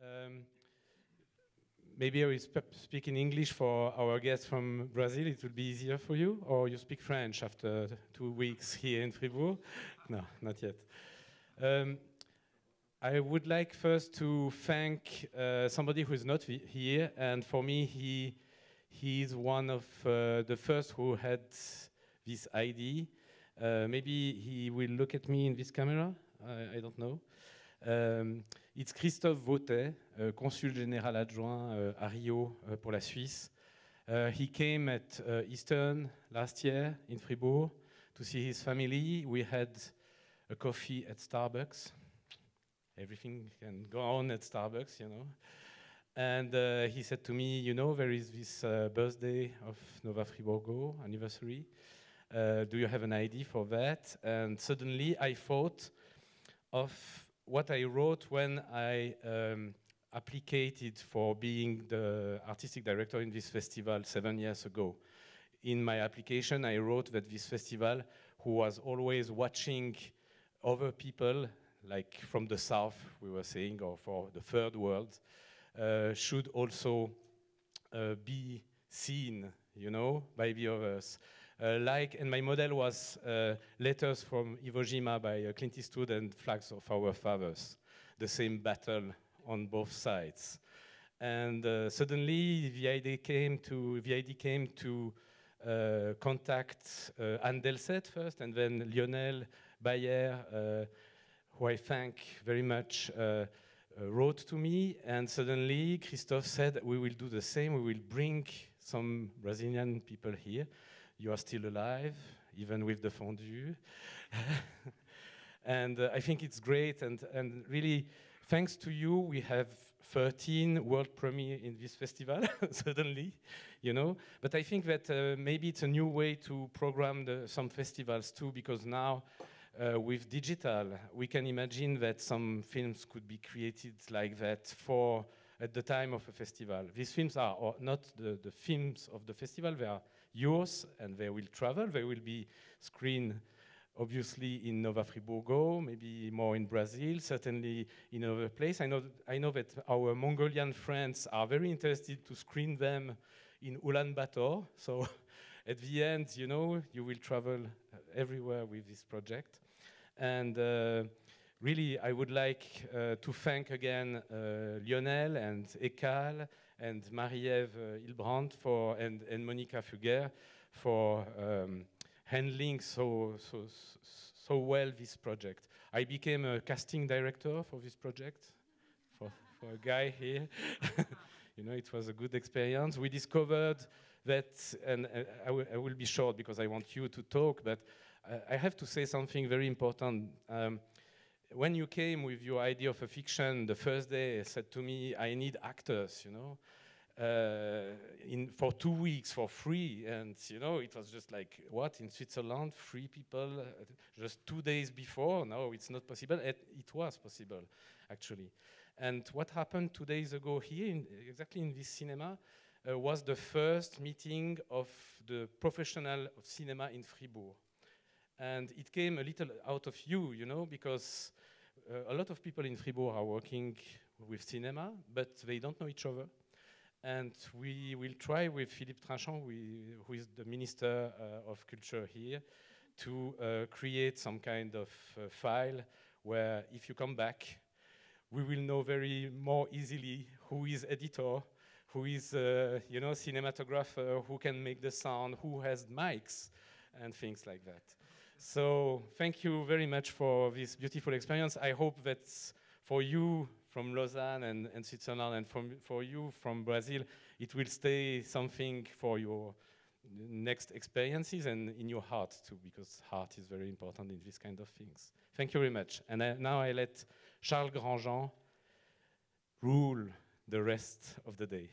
Um, Maybe I will speak in English for our guests from Brazil. It will be easier for you, or you speak French after 2 weeks here in Fribourg? No, not yet. I would like first to thank somebody who is not here, and for me, he is one of the first who had this idea. Maybe he will look at me in this camera. I don't know. It's Christophe Vautet, consul général adjoint à Rio pour la Suisse. He came at Eastern last year in Fribourg to see his family. We had a coffee at Starbucks. Everything can go on at Starbucks, you know. And he said to me, you know, there is this birthday of Nova Friburgo anniversary. Do you have an idea for that? And suddenly I thought of what I wrote when I applied for being the artistic director in this festival 7 years ago. In my application, I wrote that this festival, who was always watching other people, like from the South, we were saying, or for the third world, should also be seen, you know, by the others. And my model was letters from Iwo Jima by Clint Eastwood and Flags of Our Fathers, the same battle on both sides. And suddenly the idea came to contact Anne Delset first, and then Lionel Bayer, who I thank very much, wrote to me, and suddenly Christophe said, we will do the same, we will bring some Brazilian people here. You are still alive, even with the fondue. And I think it's great, and really, thanks to you, we have 13 world premiere in this festival, suddenly, you know. But I think that maybe it's a new way to program some festivals too, because now, with digital, we can imagine that some films could be created like that at the time of a festival. These films are not the films of the festival, they are yours, and they will travel. They will be screened, obviously, in Nova Friburgo, maybe more in Brazil, certainly in other places. I know that our Mongolian friends are very interested to screen them in Ulaanbaatar. So at the end, you know, you will travel everywhere with this project. And really, I would like to thank again Lionel and Ekal and Marie-Ève Hilbrand and Monica Fugger for handling so well this project. I became a casting director for this project, for a guy here. You know, it was a good experience. We discovered that, and I will be short because I want you to talk, but I have to say something very important. When you came with your idea of a fiction, the first day said to me, I need actors, you know, for 2 weeks for free. And, you know, it was just like, what, in Switzerland, 3 people, just 2 days before? No, it's not possible. It was possible, actually. And what happened 2 days ago here, exactly in this cinema, was the first meeting of the professional of cinema in Fribourg. And it came a little out of you, you know, because a lot of people in Fribourg are working with cinema, but they don't know each other. And we will try with Philippe Trinchant, who is the Minister of Culture here, to create some kind of file where if you come back, we will know more easily who is editor, who is, you know, cinematographer, who can make the sound, who has mics, and things like that. So thank you very much for this beautiful experience. I hope that for you from Lausanne and Switzerland, and for you from Brazil, it will stay something for your next experiences and in your heart too, because heart is very important in these kind of things. Thank you very much. And now I let Charles Grandjean rule the rest of the day.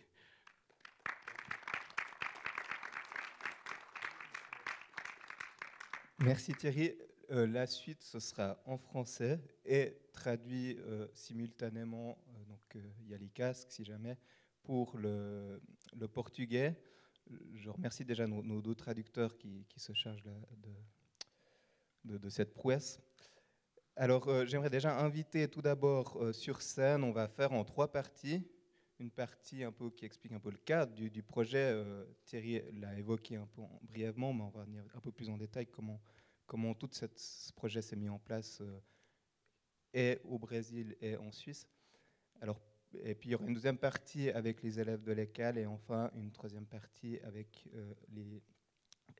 Merci Thierry. La suite, ce sera en français et traduit simultanément, donc il y a les casques si jamais, pour le portugais. Je remercie déjà nos 2 traducteurs qui se chargent de cette prouesse. Alors, j'aimerais déjà inviter tout d'abord sur scène, on va faire en 3 parties. Une partie un peu qui explique un peu le cadre du projet. Thierry l'a évoqué un peu brièvement, mais on va venir un peu plus en détail comment tout ce projet s'est mis en place et au Brésil et en Suisse. Alors, et puis il y aura une deuxième partie avec les élèves de l'ECAL et enfin une troisième partie avec les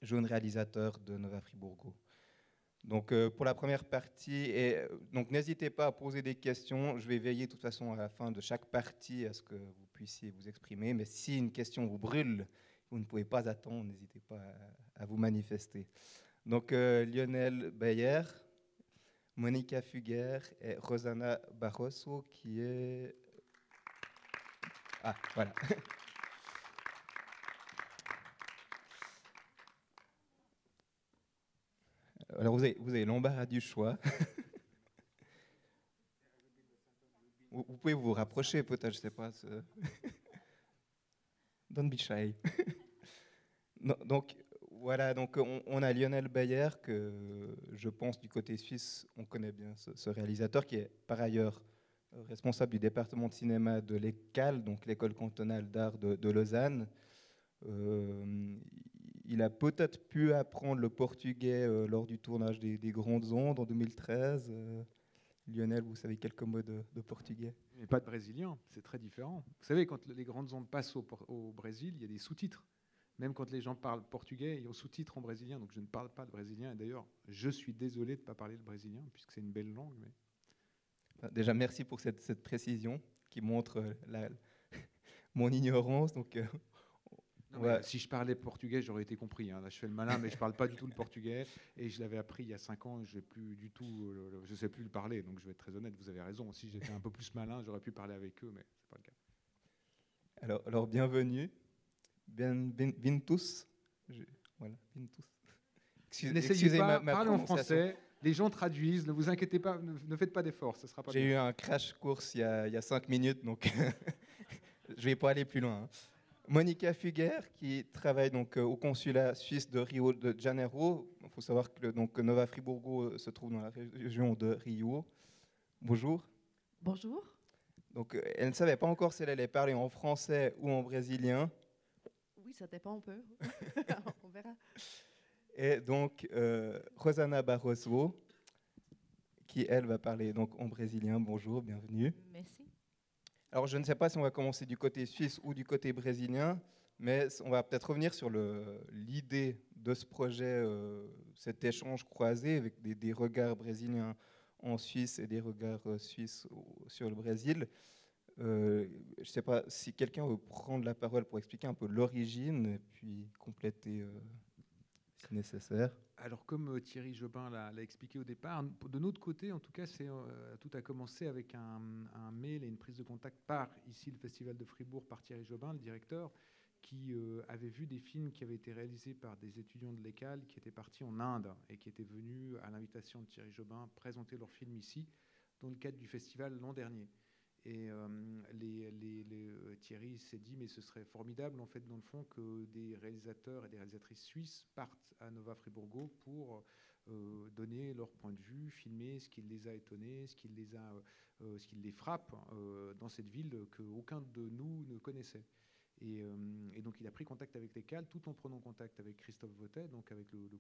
jeunes réalisateurs de Nova Friburgo. Donc pour la première partie, donc n'hésitez pas à poser des questions. Je vais veiller de toute façon à la fin de chaque partie à ce que vous puissiez vous exprimer. Mais si une question vous brûle, vous ne pouvez pas attendre, n'hésitez pas à vous manifester. Donc Lionel Bayer, Monica Fugger et Rosana Barroso qui est... Ah, voilà. Alors vous avez l'embarras du choix. Vous pouvez vous rapprocher peut-être, je ne sais pas. Don't be shy. Donc voilà, donc on a Lionel Bayer que je pense du côté suisse, on connaît bien ce réalisateur qui est par ailleurs responsable du département de cinéma de l'ECAL, donc l'école cantonale d'art de Lausanne. Il a peut-être pu apprendre le portugais lors du tournage des Grandes Ondes en 2013. Lionel, vous savez quelques mots de portugais? Mais pas de brésilien, c'est très différent. Vous savez, quand les Grandes Ondes passent au Brésil, il y a des sous-titres. Même quand les gens parlent portugais, il y a des sous-titres en brésilien. Donc je ne parle pas de brésilien. Et d'ailleurs, je suis désolé de ne pas parler le brésilien, puisque c'est une belle langue. Mais... Déjà, merci pour cette précision qui montre mon ignorance. Donc, non, ouais. Si je parlais portugais, j'aurais été compris. Hein. Là, je fais le malin, mais je ne parle pas du tout le portugais. Et je l'avais appris il y a 5 ans. Je ne sais plus le parler. Donc je vais être très honnête, vous avez raison. Si j'étais un peu plus malin, j'aurais pu parler avec eux, mais ce n'est pas le cas. Alors bienvenue. Bintus. Voilà, Bintus. N'essayez pas, parlez en français. Les gens traduisent, ne vous inquiétez pas, ne faites pas d'efforts, ça sera pas. J'ai eu un crash course il y a 5 minutes, donc je ne vais pas aller plus loin. Hein. Monica Fugger, qui travaille donc au consulat suisse de Rio de Janeiro. Il faut savoir que donc, Nova Friburgo se trouve dans la région de Rio. Bonjour. Bonjour. Donc, elle ne savait pas encore si elle allait parler en français ou en brésilien. Oui, ça dépend un peu. On verra. Et donc, Rosana Barroso, qui, elle, va parler donc en brésilien. Bonjour, bienvenue. Merci. Alors, je ne sais pas si on va commencer du côté suisse ou du côté brésilien, mais on va peut-être revenir sur l'idée de ce projet, cet échange croisé avec des regards brésiliens en Suisse et des regards suisses sur le Brésil. Je ne sais pas si quelqu'un veut prendre la parole pour expliquer un peu l'origine et puis compléter si nécessaire. Alors, comme Thierry Jobin l'a expliqué au départ, de notre côté, en tout cas, tout a commencé avec un mail et une prise de contact par ici le Festival de Fribourg, par Thierry Jobin, le directeur, qui avait vu des films qui avaient été réalisés par des étudiants de l'ECAL qui étaient partis en Inde et qui étaient venus, à l'invitation de Thierry Jobin, présenter leurs films ici, dans le cadre du festival l'an dernier. Et Thierry s'est dit, mais ce serait formidable, en fait, dans le fond, que des réalisateurs et des réalisatrices suisses partent à Nova Friburgo pour donner leur point de vue, filmer ce qui les a étonnés, ce qui les frappe dans cette ville qu'aucun de nous ne connaissait. Et donc, il a pris contact avec l'ECAL, tout en prenant contact avec Christophe Votet, donc avec le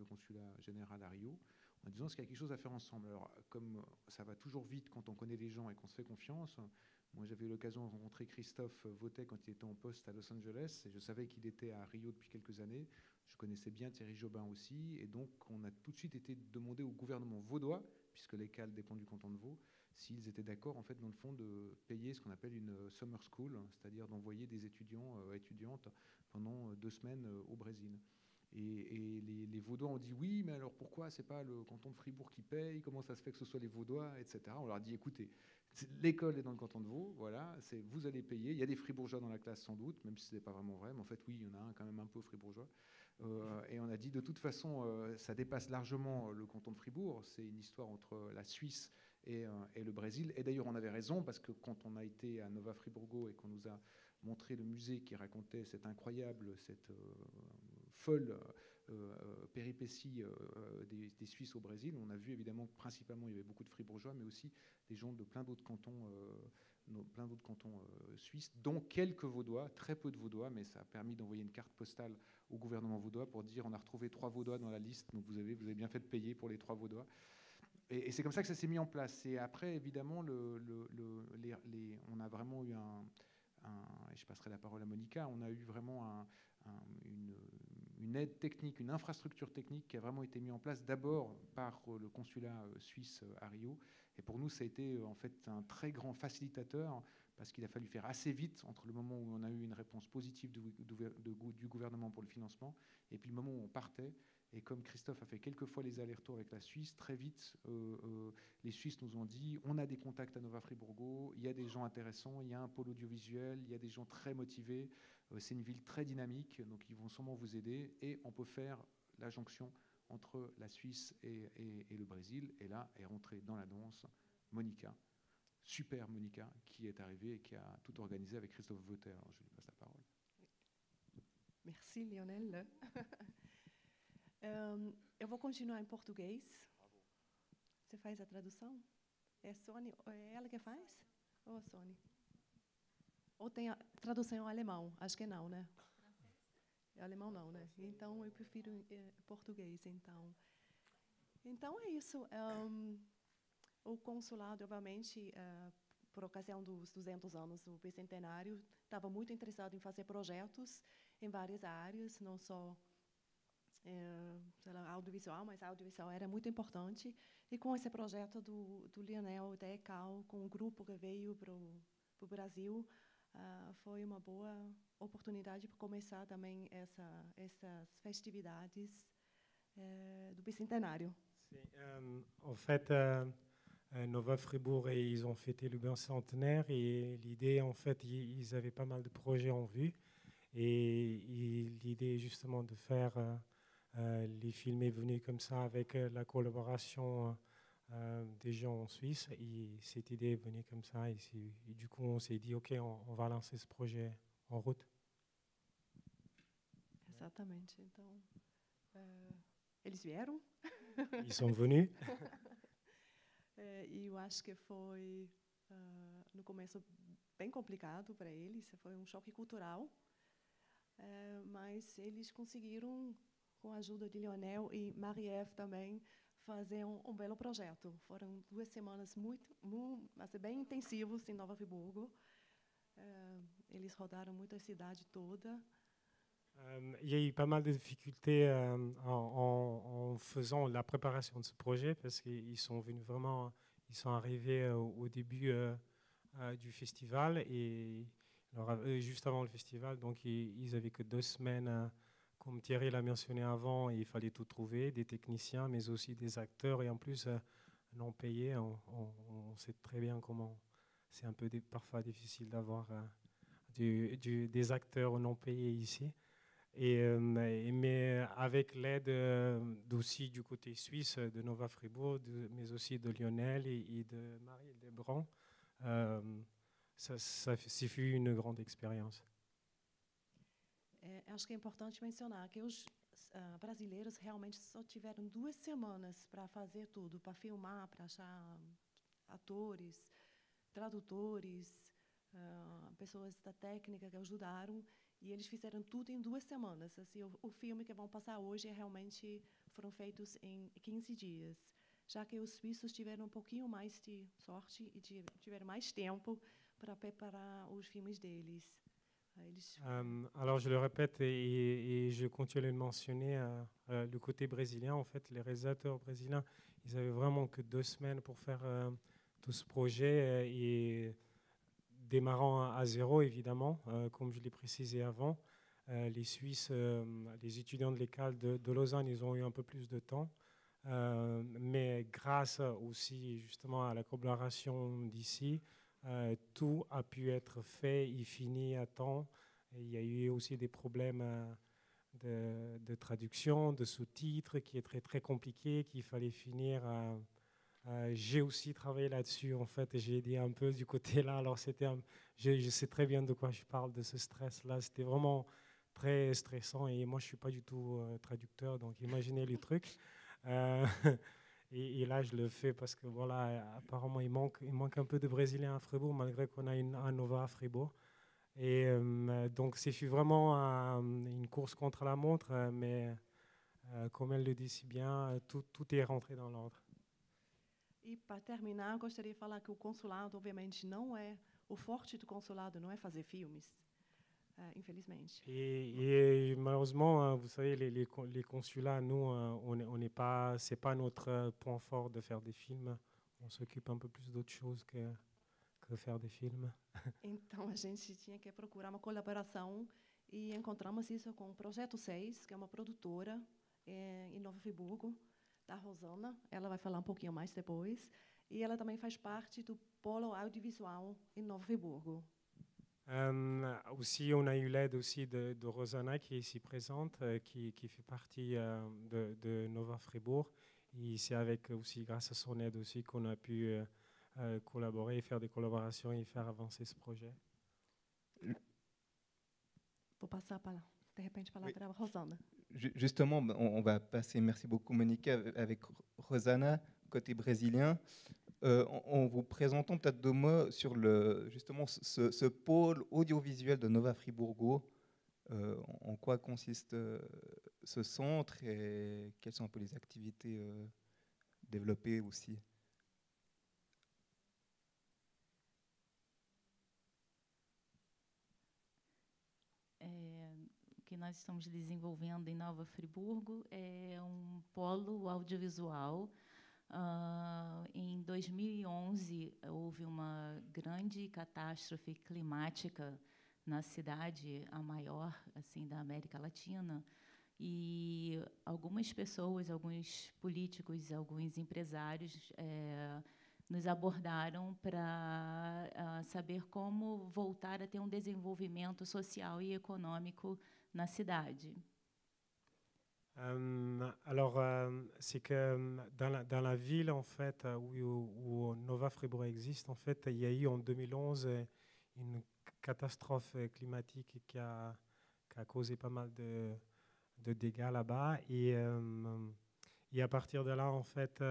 consulat général à Rio, en disant qu'il y a quelque chose à faire ensemble. Alors, comme ça va toujours vite quand on connaît les gens et qu'on se fait confiance, moi j'avais eu l'occasion de rencontrer Christophe Votet quand il était en poste à Los Angeles, et je savais qu'il était à Rio depuis quelques années. Je connaissais bien Thierry Jobin aussi, et donc on a tout de suite été demandé au gouvernement vaudois, puisque l'ECAL dépend du canton de Vaud, s'ils étaient d'accord, en fait, dans le fond, de payer ce qu'on appelle une summer school, c'est-à-dire d'envoyer des étudiantes pendant 2 semaines au Brésil. Et les Vaudois ont dit oui, mais alors pourquoi c'est pas le canton de Fribourg qui paye? Comment ça se fait que ce soit les Vaudois, etc. On leur a dit écoutez, l'école est dans le canton de Vaud, voilà, vous allez payer. Il y a des Fribourgeois dans la classe sans doute, même si ce n'est pas vraiment vrai, mais en fait oui, il y en a un quand même un peu Fribourgeois. Et on a dit de toute façon, ça dépasse largement le canton de Fribourg. C'est une histoire entre la Suisse et le Brésil. Et d'ailleurs, on avait raison parce que quand on a été à Nova Friburgo et qu'on nous a montré le musée qui racontait cette incroyable, cette folle péripétie étaient suisses au Brésil. On a vu évidemment que principalement il y avait beaucoup de fribourgeois, mais aussi des gens de plein d'autres cantons, suisses, dont quelques vaudois, très peu de vaudois, mais ça a permis d'envoyer une carte postale au gouvernement vaudois pour dire on a retrouvé 3 vaudois dans la liste, donc vous avez bien fait de payer pour les 3 vaudois. Et c'est comme ça que ça s'est mis en place. Et après, évidemment, on a vraiment eu et je passerai la parole à Monica, on a eu vraiment une aide technique, une infrastructure technique qui a vraiment été mise en place d'abord par le consulat suisse à Rio. Et pour nous, ça a été en fait un très grand facilitateur parce qu'il a fallu faire assez vite entre le moment où on a eu une réponse positive du gouvernement pour le financement et puis le moment où on partait. Et comme Christophe a fait quelques fois les allers-retours avec la Suisse, très vite, les Suisses nous ont dit on a des contacts à Nova Friburgo, il y a des gens intéressants, il y a un pôle audiovisuel, il y a des gens très motivés, c'est une ville très dynamique, donc ils vont sûrement vous aider et on peut faire la jonction entre la Suisse et le Brésil. Et là est rentrée dans la danse Monica, super Monica, qui est arrivée et qui a tout organisé avec Christophe Veuter. Alors je lui passe la parole. Merci, Lionel. Eu vou continuar em português. Você faz a tradução? É Sônia, é ela que faz? Ou a Sônia? Ou tem a tradução em alemão? Acho que não, né? É alemão não, né? Então eu prefiro português, então. Então é isso. O consulado, obviamente, por ocasião dos 200 anos do bicentenário, estava muito interessado em fazer projetos em várias áreas, não só sei lá, audiovisual, mas audiovisual era muito importante. E com esse projeto do Lionel da ECAL, com o grupo que veio para o Brasil, foi uma boa oportunidade para começar também essas festividades do bicentenário. En fait, Nova Fribourg, ils ont fêté le bicentenaire et l'idée, en fait, ils avaient pas mal de projets en vue. Et l'idée, justement, de faire les films est venue comme ça avec la collaboration des gens en Suisse. Et cette idée est venue comme ça. Et du coup, on s'est dit, OK, on va lancer ce projet en route. Exatamente. Então, eles vieram. Ils sont venus. E eu acho que foi, no começo, bem complicado para eles. Foi um choque cultural. Mas eles conseguiram, com a ajuda de Lionel e Marie-Ève também, fazer um belo projeto. Foram 2 semanas bem intensivas em Nova Friburgo. Eles rodaram muito a cidade toda. Il y a eu pas mal de difficultés en faisant la préparation de ce projet parce qu'ils sont venus vraiment, ils sont arrivés au début du festival et alors, juste avant le festival, donc ils n'avaient que 2 semaines, comme Thierry l'a mentionné avant, il fallait tout trouver, des techniciens, mais aussi des acteurs et en plus non payés. On sait très bien comment c'est un peu parfois difficile d'avoir des acteurs non payés ici. Mais avec l'aide aussi du côté suisse de Nova Fribourg, mais aussi de Lionel et de Marie Lebrun, ça fut une grande expérience. Acho que é importante mencionar que os brasileiros realmente só tiveram 2 semanas para fazer tudo, para filmar, para achar atores, tradutores, pessoas da técnica que ajudaram. E eles fizeram tudo em 2 semanas. Assim, o filme que vão passar hoje realmente foram feitos em 15 dias. Já que os suíços tiveram um pouquinho mais de sorte e tiveram mais tempo para preparar os filmes deles. Alors je le répète et je continue de le mentionner, le côté brésilien, en fait, les réalisateurs brésiliens, ils avaient vraiment que 2 semaines pour faire tout ce projet et démarrant à zéro, évidemment, comme je l'ai précisé avant. Les Suisses, les étudiants de l'école de Lausanne, ils ont eu un peu plus de temps. Mais grâce aussi justement à la collaboration d'ici, tout a pu être fait et fini à temps. Et il y a eu aussi des problèmes de traduction, de sous-titres qui est très très compliqué, qu'il fallait finir. J'ai aussi travaillé là-dessus en fait, et j'ai aidé un peu du côté là. Alors je sais très bien de quoi je parle, de ce stress-là. C'était vraiment très stressant et moi je suis pas du tout traducteur, donc imaginez le truc. Euh, et là, je le fais parce que voilà, apparemment, il manque un peu de Brésiliens à Fribourg, malgré qu'on a un Nova à Fribourg. Et donc, c'est vraiment une course contre la montre, mais comme elle le dit si bien, tout est rentré dans l'ordre. E para terminar, eu gostaria de falar que o consulado, obviamente, não é o forte do consulado, não é fazer filmes, infelizmente. Et malheureusement, vous savez, les consulats, nous, on n'est pas, c'est pas notre point fort de faire des films. On s'occupe un peu plus d'autres choses que faire des films. Então a gente tinha que procurar uma colaboração e encontramos isso com o Projeto 6, que é uma produtora em Nova Friburgo, da Rosana. Ela vai falar um pouquinho mais depois. E ela também faz parte do Polo Audiovisual em Nova Friburgo. Aussi, on a eu l'aide aussi de Rosanna qui est ici présente, qui fait partie de Nova Fribourg. Et c'est avec aussi, grâce à son aide aussi, qu'on a pu collaborer, faire des collaborations et faire avancer ce projet. Vou passar para, de repente, a palavra à Rosana. Justement, on va passer, merci beaucoup Monica, avec Rosana, côté brésilien. En vous présentant peut-être 2 mots sur justement ce pôle audiovisuel de Nova Friburgo, en quoi consiste ce centre et quelles sont un peu les activités développées aussi. O que nós estamos desenvolvendo em Nova Friburgo é polo audiovisual. Em 2011, houve uma grande catástrofe climática na cidade, a maior assim da América Latina, e algumas pessoas, alguns políticos, alguns empresários nos abordaram para saber como voltar a ter desenvolvimento social e econômico na cidade. Alors, c'est que dans la ville, en fait, où Nova Fribourg existe, en fait, il y a eu en 2011 une catastrophe climatique qui a causé pas mal de dégâts là-bas. Et à partir de là, en fait,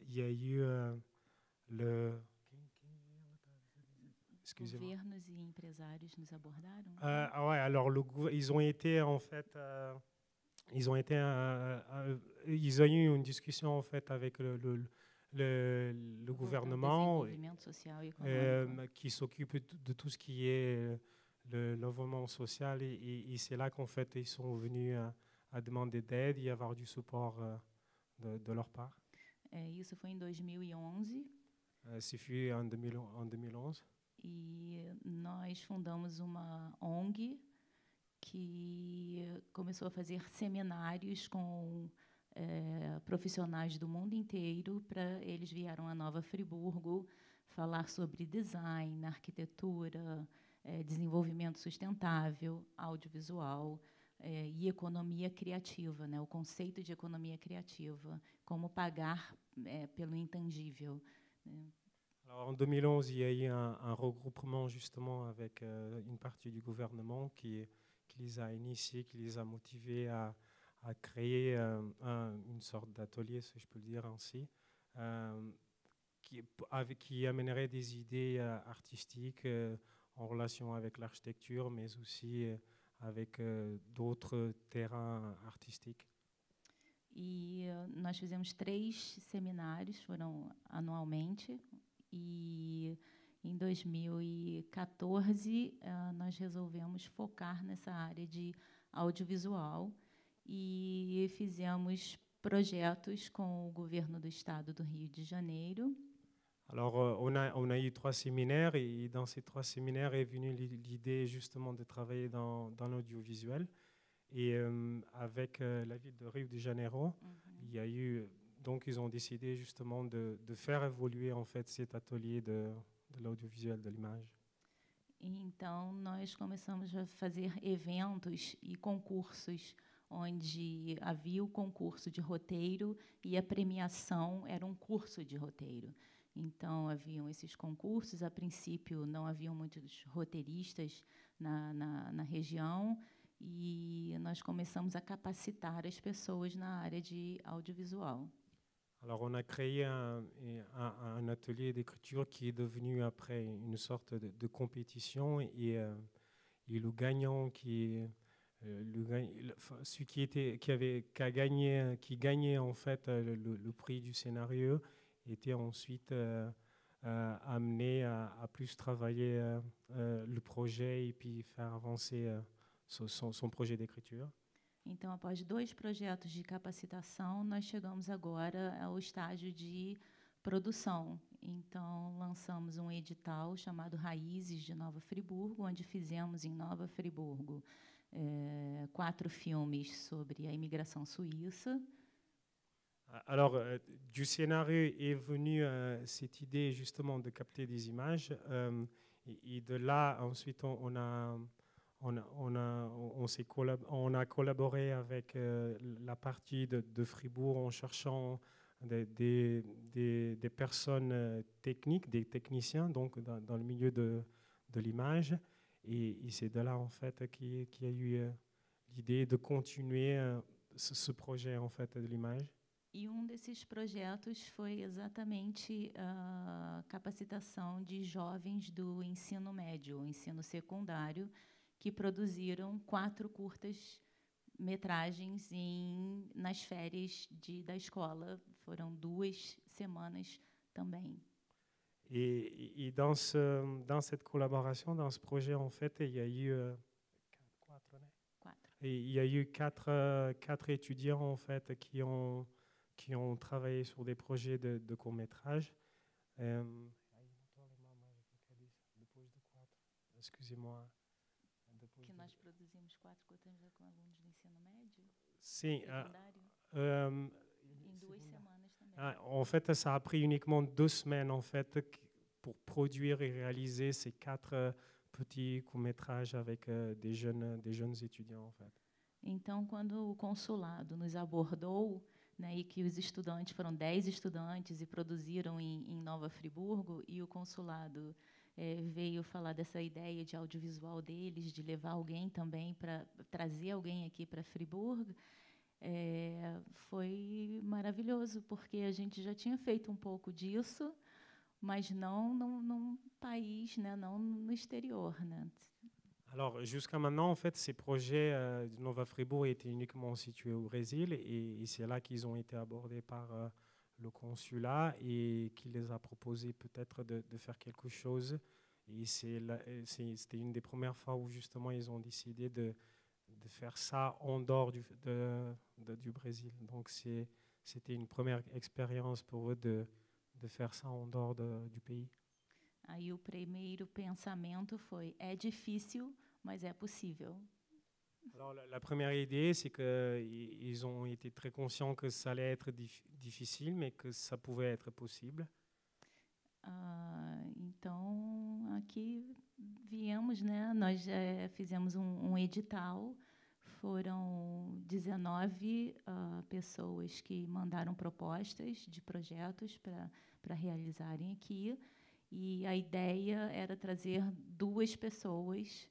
il y a eu le... Excusez-moi. Governos e empresários nos abordaram? Ouais, alors ils ont été, en fait... ils ont eu une discussion en fait avec le gouvernement qui s'occupe de tout ce qui est l'environnement social et c'est là qu'en fait ils sont venus à demander d'aide et avoir du support de leur part. Isso foi em 2011. C'est fait en 2011. E nós fundamos uma ONG que começou a fazer seminários com profissionais do mundo inteiro. Eles vieram a Nova Friburgo falar sobre design, arquitetura, desenvolvimento sustentável, audiovisual e economia criativa, né? O conceito de economia criativa, como pagar pelo intangível. Alors, en 2011, il y a eu un regroupement justement avec une partie du gouvernement qui les a initiés, qui les a motivés à créer une sorte d'atelier, si je peux le dire ainsi, qui amènerait des idées artistiques en relation avec l'architecture, mais aussi avec d'autres terrains artistiques. E nós fizemos 3 seminários, foram anualmente, e em 2014 nós resolvemos focar nessa área de audiovisual e fizemos projetos com o governo do estado do Rio de Janeiro. Alors, on a eu 3 séminaires et dans ces 3 séminaires est venue l'idée justement de travailler dans l'audiovisuel. Et avec la ville de Rio de Janeiro, il y a eu, donc ils ont décidé justement de faire évoluer en fait cet atelier de l'audiovisuel, de l'image. Então, nós começamos a fazer eventos e concursos, onde havia o concurso de roteiro e a premiação era um curso de roteiro. Então, haviam esses concursos. A princípio, não haviam muitos roteiristas na região, e nós começamos a capacitar as pessoas na área de audiovisual. Alors, on a créé un atelier d'écriture qui est devenu après une sorte de compétition et le gagnant celui qui gagnait en fait le prix du scénario était ensuite amené à plus travailler le projet et puis faire avancer son projet d'écriture. Então, após 2 projetos de capacitação, nós chegamos agora ao estágio de produção. Então, lançamos um edital chamado Raízes de Nova Friburgo, onde fizemos em Nova Friburgo 4 filmes sobre a imigração suíça. Alors, du scénario est venue cette idée justement de capter des images. Et de là, ensuite, on a collaboré avec la partie de Fribourg en cherchant des personnes techniques, des techniciens, donc dans le milieu de l'image. Et c'est de là, en fait, qu'il y a eu l'idée de continuer ce projet, en fait, de l'image. E desses projetos foi exatamente a capacitação de jovens do ensino médio, ensino secundário, que produziram 4 curtas-metragens nas férias da escola. Foram 2 semanas também. Et dans cette collaboration, dans ce projet, en fait, il y a eu 4 étudiants en fait qui ont travaillé sur des projets de court-métrage. Excusez-moi. Que nós produzimos 4 curtas com alunos do ensino médio? Sim. Secundário? Em 2 semanas também. En fait, ça a pris uniquement 2 semaines en fait, pour produire et réaliser ces 4 petits courts-métrages avec des jeunes étudiants. En fait. Então, quando o consulado nos abordou, né, e que os estudantes foram 10 estudantes e produziram em Nova Friburgo, e o consulado veio falar dessa ideia de audiovisual deles, de levar alguém também para trazer alguém aqui para Friburgo, foi maravilhoso, porque a gente já tinha feito um pouco disso, mas não num país, né, não no exterior, né. Alors, jusqu'à maintenant, en fait, ces projets de Nova Fribourg étaient uniquement situés au Brésil et c'est là qu'ils ont été abordés par le consulat et qui les a proposé peut-être de faire quelque chose. Et c'était une des premières fois où justement ils ont décidé de faire ça en dehors du Brésil. Donc, c'était une première expérience pour eux de faire ça en dehors du pays. Aí o primeiro pensamento foi: é difícil, mas é possível. Alors la première idée, c'est qu'ils ont été très conscients que ça allait être difficile, mais que ça pouvait être possible. Então aqui viemos, né? Nós fizemos um edital. Foram 19 pessoas que mandaram propostas de projetos para realizarem aqui. E a ideia era trazer 2 pessoas,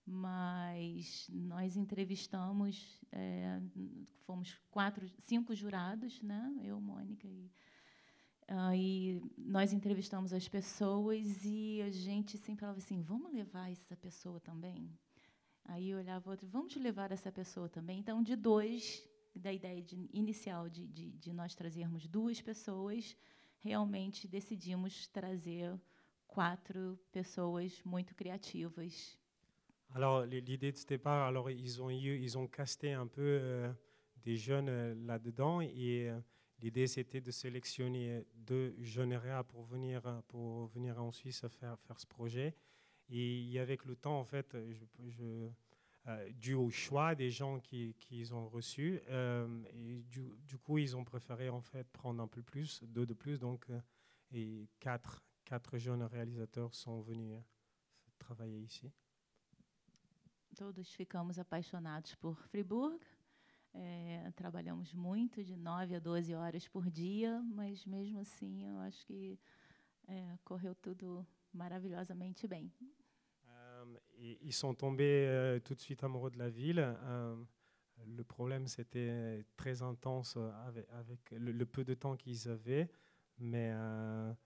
mas nós entrevistamos, fomos 5 jurados, né? Eu, Mônica, e nós entrevistamos as pessoas e a gente sempre falava assim: vamos levar essa pessoa também? Aí eu olhava outro: vamos levar essa pessoa também? Então, de 2, da ideia inicial de nós trazermos 2 pessoas, realmente decidimos trazer 4 pessoas muito criativas. Alors l'idée de ce départ, alors ils ont casté un peu des jeunes là-dedans et l'idée c'était de sélectionner 2 jeunes RA pour venir en Suisse faire ce projet. Et avec le temps, en fait, dû au choix des gens qu'ils ont reçus, et du coup, ils ont préféré en fait prendre un peu plus, 2 de plus, donc et 4 jeunes réalisateurs sont venus travailler ici. Todos ficamos apaixonados por Friburgo. Trabalhamos muito, de 9 a 12 horas por dia, mas mesmo assim eu acho que correu tudo maravilhosamente bem. Ils sont tombés tout de suite amoureux de la ville. le problème, c'était très intense avec le peu de temps qu'ils avaient, mais à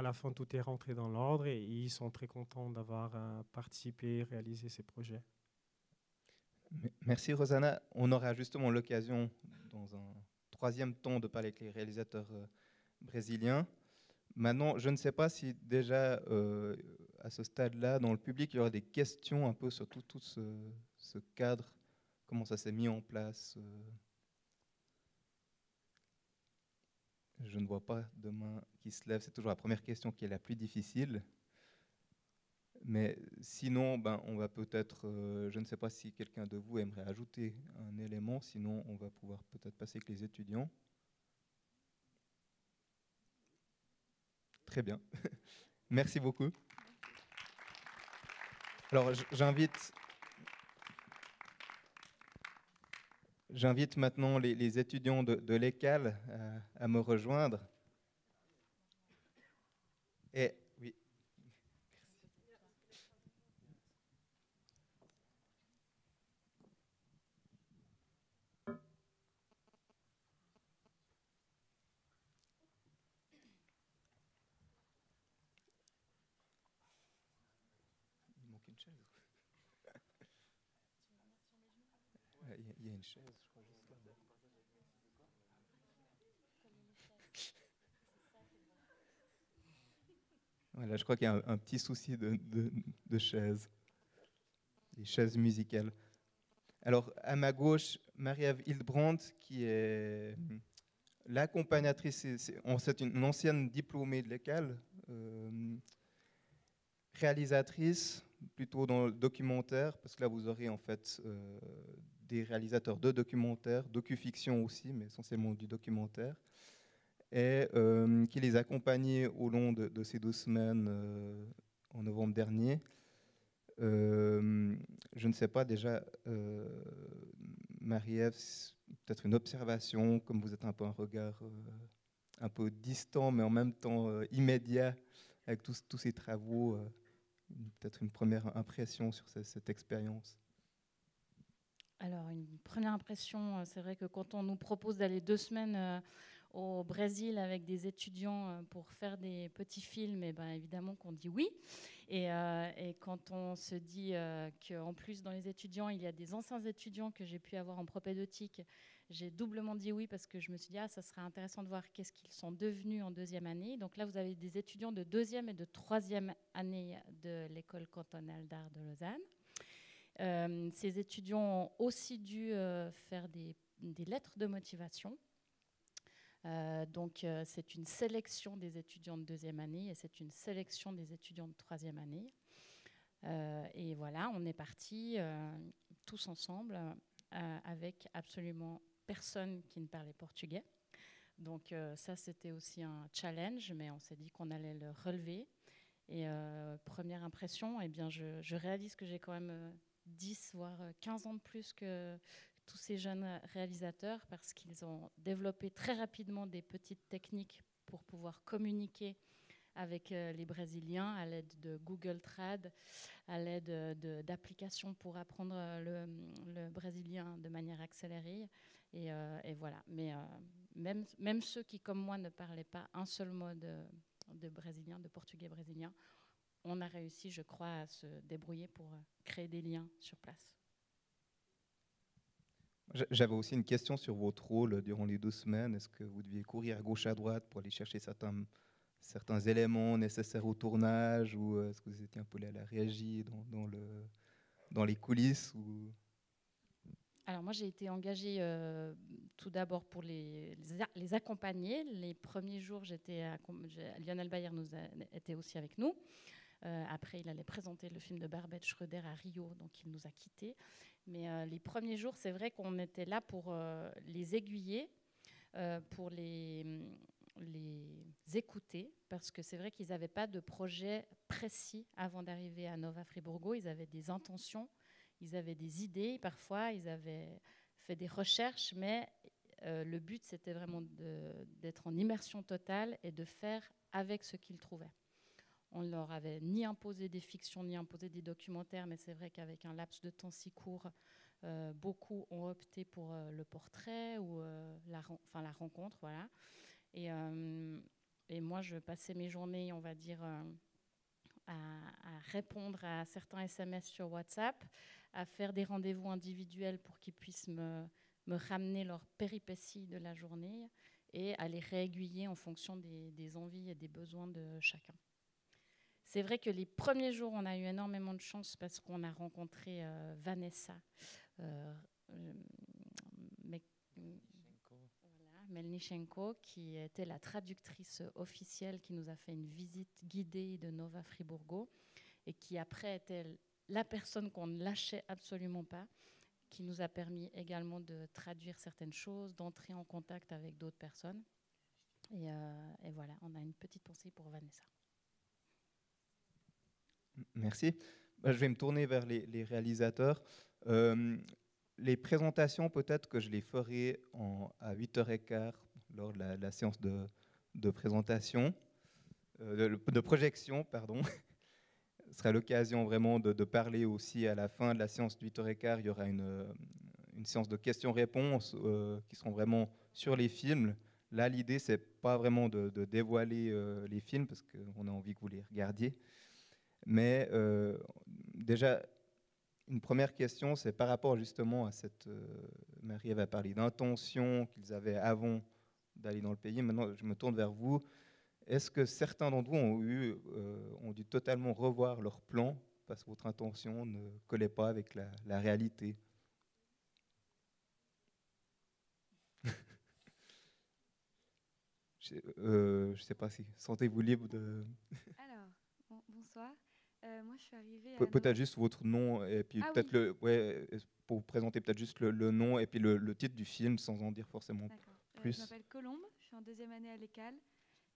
la fin, tout est rentré dans l'ordre et ils sont très contents d'avoir participé et réalisé ces projets. Merci Rosanna. On aura justement l'occasion dans un troisième temps de parler avec les réalisateurs brésiliens. Maintenant, je ne sais pas si déjà à ce stade-là, dans le public, il y aura des questions un peu sur tout ce cadre, comment ça s'est mis en place. Je ne vois pas de main qui se lève. C'est toujours la première question qui est la plus difficile. Mais sinon, on va peut-être, je ne sais pas si quelqu'un de vous aimerait ajouter un élément, sinon on va pouvoir peut-être passer avec les étudiants. Très bien. Merci beaucoup. Alors, j'invite maintenant les étudiants de l'ECAL à me rejoindre. Et oui. Il manque une chaise. Il y a une chaise, je crois, juste là-bas. Voilà, je crois qu'il y a un petit souci de chaises, les chaises musicales. Alors, à ma gauche, Marie-Ève Hildebrandt, qui est l'accompagnatrice, c'est une ancienne diplômée de l'ECAL, réalisatrice, plutôt dans le documentaire, parce que là, vous aurez en fait des réalisateurs de documentaires, docu-fiction aussi, mais essentiellement du documentaire, et qui les accompagnait au long de ces 2 semaines en novembre dernier. Je ne sais pas déjà, Marie-Ève, peut-être une observation, comme vous êtes un peu un regard un peu distant, mais en même temps immédiat, avec tous ces travaux, peut-être une première impression sur cette expérience. Alors, une première impression, c'est vrai que quand on nous propose d'aller 2 semaines au Brésil avec des étudiants pour faire des petits films, et ben évidemment qu'on dit oui. Et quand on se dit qu'en plus dans les étudiants, il y a des anciens étudiants que j'ai pu avoir en propédeutique, j'ai doublement dit oui parce que je me suis dit ça serait intéressant de voir qu'est-ce qu'ils sont devenus en 2e année. Donc là, vous avez des étudiants de 2e et de 3e année de l'école cantonale d'art de Lausanne. Ces étudiants ont aussi dû faire des lettres de motivation. Donc, c'est une sélection des étudiants de 2e année et c'est une sélection des étudiants de 3e année. Et voilà, on est partis tous ensemble avec absolument personne qui ne parlait portugais. Donc, ça, c'était aussi un challenge, mais on s'est dit qu'on allait le relever. Et première impression, eh bien, je réalise que j'ai quand même 10 voire 15 ans de plus que tous ces jeunes réalisateurs parce qu'ils ont développé très rapidement des petites techniques pour pouvoir communiquer avec les Brésiliens à l'aide de Google Trad, à l'aide d'applications pour apprendre le brésilien de manière accélérée. Et voilà. Mais même ceux qui, comme moi, ne parlaient pas un seul mot de brésilien, de portugais brésilien, on a réussi, je crois, à se débrouiller pour créer des liens sur place. J'avais aussi une question sur votre rôle durant les 2 semaines. Est-ce que vous deviez courir à gauche, à droite pour aller chercher certains éléments nécessaires au tournage, ou est-ce que vous étiez un peu à la régie dans les coulisses ou... Alors moi, j'ai été engagée tout d'abord pour les accompagner. Les premiers jours, Lionel Bayer était aussi avec nous. Après, il allait présenter le film de Barbet Schroeder à Rio, donc il nous a quittés. Mais les premiers jours, c'est vrai qu'on était là pour les aiguiller, pour les écouter, parce que c'est vrai qu'ils n'avaient pas de projet précis avant d'arriver à Nova Friburgo. Ils avaient des intentions, ils avaient des idées, parfois ils avaient fait des recherches, mais le but, c'était vraiment d'être en immersion totale et de faire avec ce qu'ils trouvaient. On ne leur avait ni imposé des fictions, ni imposé des documentaires, mais c'est vrai qu'avec un laps de temps si court, beaucoup ont opté pour le portrait ou la rencontre, voilà. Et moi, je passais mes journées, on va dire, à répondre à certains SMS sur WhatsApp, à faire des rendez-vous individuels pour qu'ils puissent me ramener leurs péripéties de la journée et à les réaiguiller en fonction des envies et des besoins de chacun. C'est vrai que les premiers jours, on a eu énormément de chance parce qu'on a rencontré Vanessa Melnichenko, qui était la traductrice officielle qui nous a fait une visite guidée de Nova Friburgo et qui après était la personne qu'on ne lâchait absolument pas, qui nous a permis également de traduire certaines choses, d'entrer en contact avec d'autres personnes. Et voilà, on a une petite pensée pour Vanessa. Merci. Je vais me tourner vers les réalisateurs. Les présentations, peut-être que je les ferai à 8h15 lors de la séance de présentation, de projection, pardon. Ce sera l'occasion vraiment de parler aussi à la fin de la séance de 8h15. Il y aura une séance de questions-réponses qui seront vraiment sur les films. Là, l'idée, c'est pas vraiment de dévoiler les films parce qu'on a envie que vous les regardiez. Mais déjà, une première question, c'est par rapport justement à cette... Marie-Ève a parlé d'intention qu'ils avaient avant d'aller dans le pays. Maintenant, je me tourne vers vous. Est-ce que certains d'entre vous ont dû totalement revoir leur plan parce que votre intention ne collait pas avec la réalité? Je ne sais pas si... Sentez-vous libre de... Alors, bonsoir. Moi, je suis arrivée à... Peut-être juste votre nom et puis peut-être pour vous présenter peut-être juste le nom et puis le titre du film sans en dire forcément plus. Je m'appelle Colombe, je suis en 2e année à l'ECAL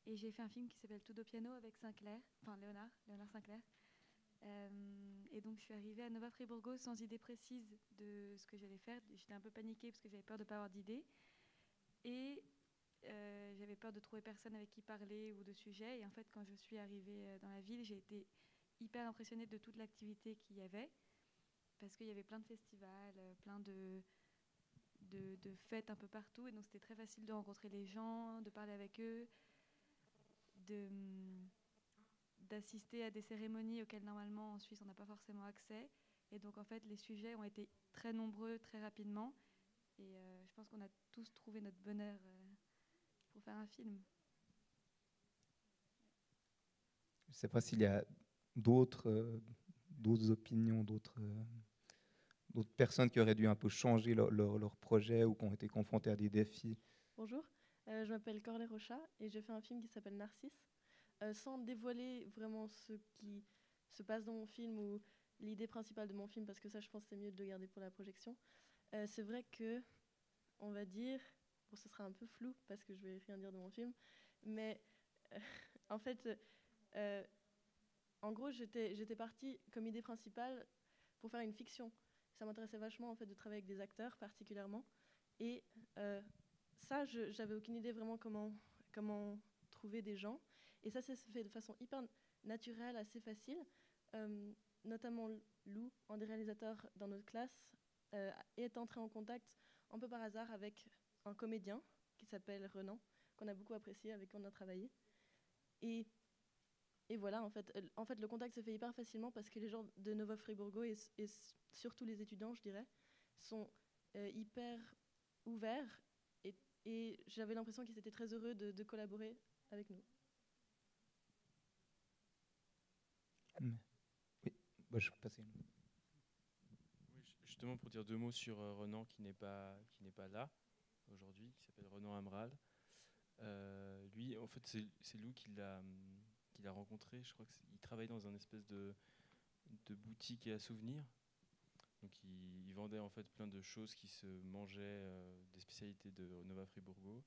et j'ai fait un film qui s'appelle Tudo Piano avec Sinclair, enfin Léonard Sinclair. Et donc je suis arrivée à Nova Friburgo sans idée précise de ce que j'allais faire. J'étais un peu paniquée parce que j'avais peur de ne pas avoir d'idée et j'avais peur de trouver personne avec qui parler ou de sujet. Et en fait, quand je suis arrivée dans la ville, j'ai été hyper impressionnée de toute l'activité qu'il y avait parce qu'il y avait plein de festivals, plein de fêtes un peu partout et donc c'était très facile de rencontrer les gens, de parler avec eux, d'assister à des cérémonies auxquelles normalement en Suisse on n'a pas forcément accès et donc en fait les sujets ont été très nombreux très rapidement et je pense qu'on a tous trouvé notre bonheur pour faire un film. Je ne sais pas s'il y a d'autres opinions, d'autres personnes qui auraient dû un peu changer leur projet ou qui ont été confrontées à des défis. Bonjour, je m'appelle Corley Rocha et j'ai fait un film qui s'appelle Narcisse. Sans dévoiler vraiment ce qui se passe dans mon film ou l'idée principale de mon film, parce que ça, je pense que c'est mieux de le garder pour la projection. C'est vrai que, on va dire, bon, ce sera un peu flou parce que je vais rien dire de mon film, mais en fait, en gros, j'étais partie comme idée principale pour faire une fiction. Ça m'intéressait vachement en fait de travailler avec des acteurs particulièrement, et ça, j'avais aucune idée vraiment comment trouver des gens. Et ça s'est fait de façon hyper naturelle, assez facile. Notamment Lou, un des réalisateurs dans notre classe, est entré en contact un peu par hasard avec un comédien qui s'appelle Renan, qu'on a beaucoup apprécié, avec qui on a travaillé. Et voilà, en fait, le contact s'est fait hyper facilement parce que les gens de Nova Friburgo, et surtout les étudiants, je dirais, sont hyper ouverts. Et j'avais l'impression qu'ils étaient très heureux de collaborer avec nous. Oui, je vais passer. Oui, justement, pour dire 2 mots sur Renan qui n'est pas là aujourd'hui, qui s'appelle Renan Amral. Lui, en fait, c'est Lou qui l'a rencontré. Je crois qu'il travaille dans un espèce de boutique à souvenirs. Donc, il vendait en fait plein de choses qui se mangeaient, des spécialités de Nova Friburgo.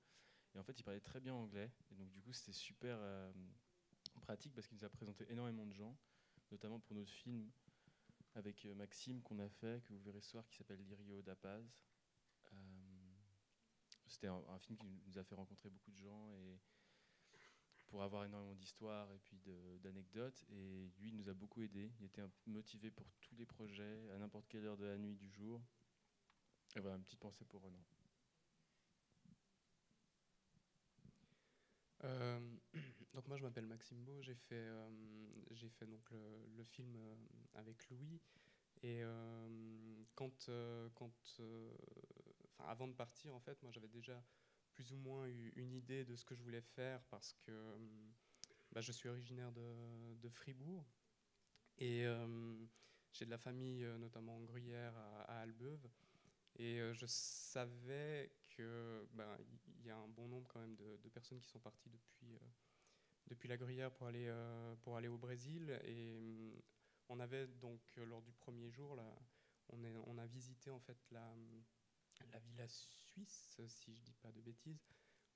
Et en fait, il parlait très bien anglais. Et donc, du coup, c'était super pratique parce qu'il nous a présenté énormément de gens, notamment pour notre film avec Maxime qu'on a fait, que vous verrez ce soir, qui s'appelle Lirio da Paz. C'était un film qui nous a fait rencontrer beaucoup de gens et pour avoir énormément d'histoires et puis d'anecdotes. Et lui, il nous a beaucoup aidés. Il était motivé pour tous les projets, à n'importe quelle heure de la nuit, du jour. Et voilà, une petite pensée pour Renan. Donc moi je m'appelle Maxime Beau, j'ai fait donc le film avec Louis et avant de partir en fait moi j'avais déjà plus ou moins eu une idée de ce que je voulais faire parce que je suis originaire de Fribourg et j'ai de la famille notamment en Gruyère à Albeuve et je savais que y a un bon nombre quand même de personnes qui sont parties depuis la Gruyère pour aller au Brésil et on avait donc lors du premier jour là, on a visité en fait la villa suisse si je dis pas de bêtises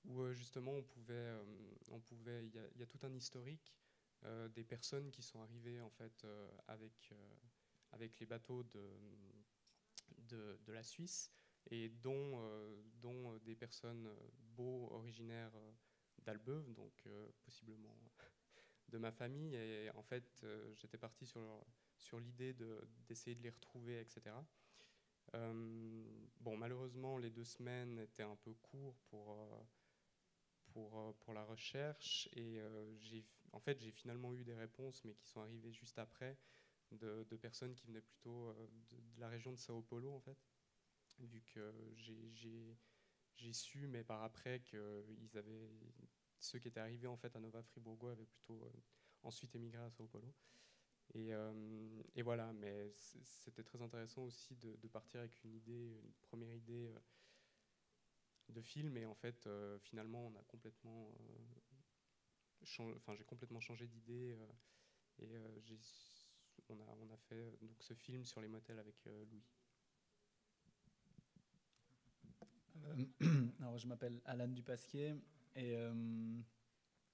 où justement il y a tout un historique des personnes qui sont arrivées en fait avec les bateaux de la Suisse et dont des personnes beaux originaires d'Albeuve, donc possiblement de ma famille. Et en fait, j'étais parti sur l'idée d'essayer de les retrouver, etc. Malheureusement, les 2 semaines étaient un peu courts pour la recherche et j'ai finalement eu des réponses, mais qui sont arrivées juste après, de personnes qui venaient plutôt de la région de Sao Paulo, en fait, vu que j'ai su, mais par après, que ceux qui étaient arrivés en fait à Nova Friburgo avaient plutôt ensuite émigré à Sao Paulo. Et voilà, mais c'était très intéressant aussi de partir avec une première idée de film, et en fait, finalement, on a complètement j'ai complètement changé d'idée et on a fait donc ce film sur les motels avec Louis. Alors, je m'appelle Alan Dupasquier et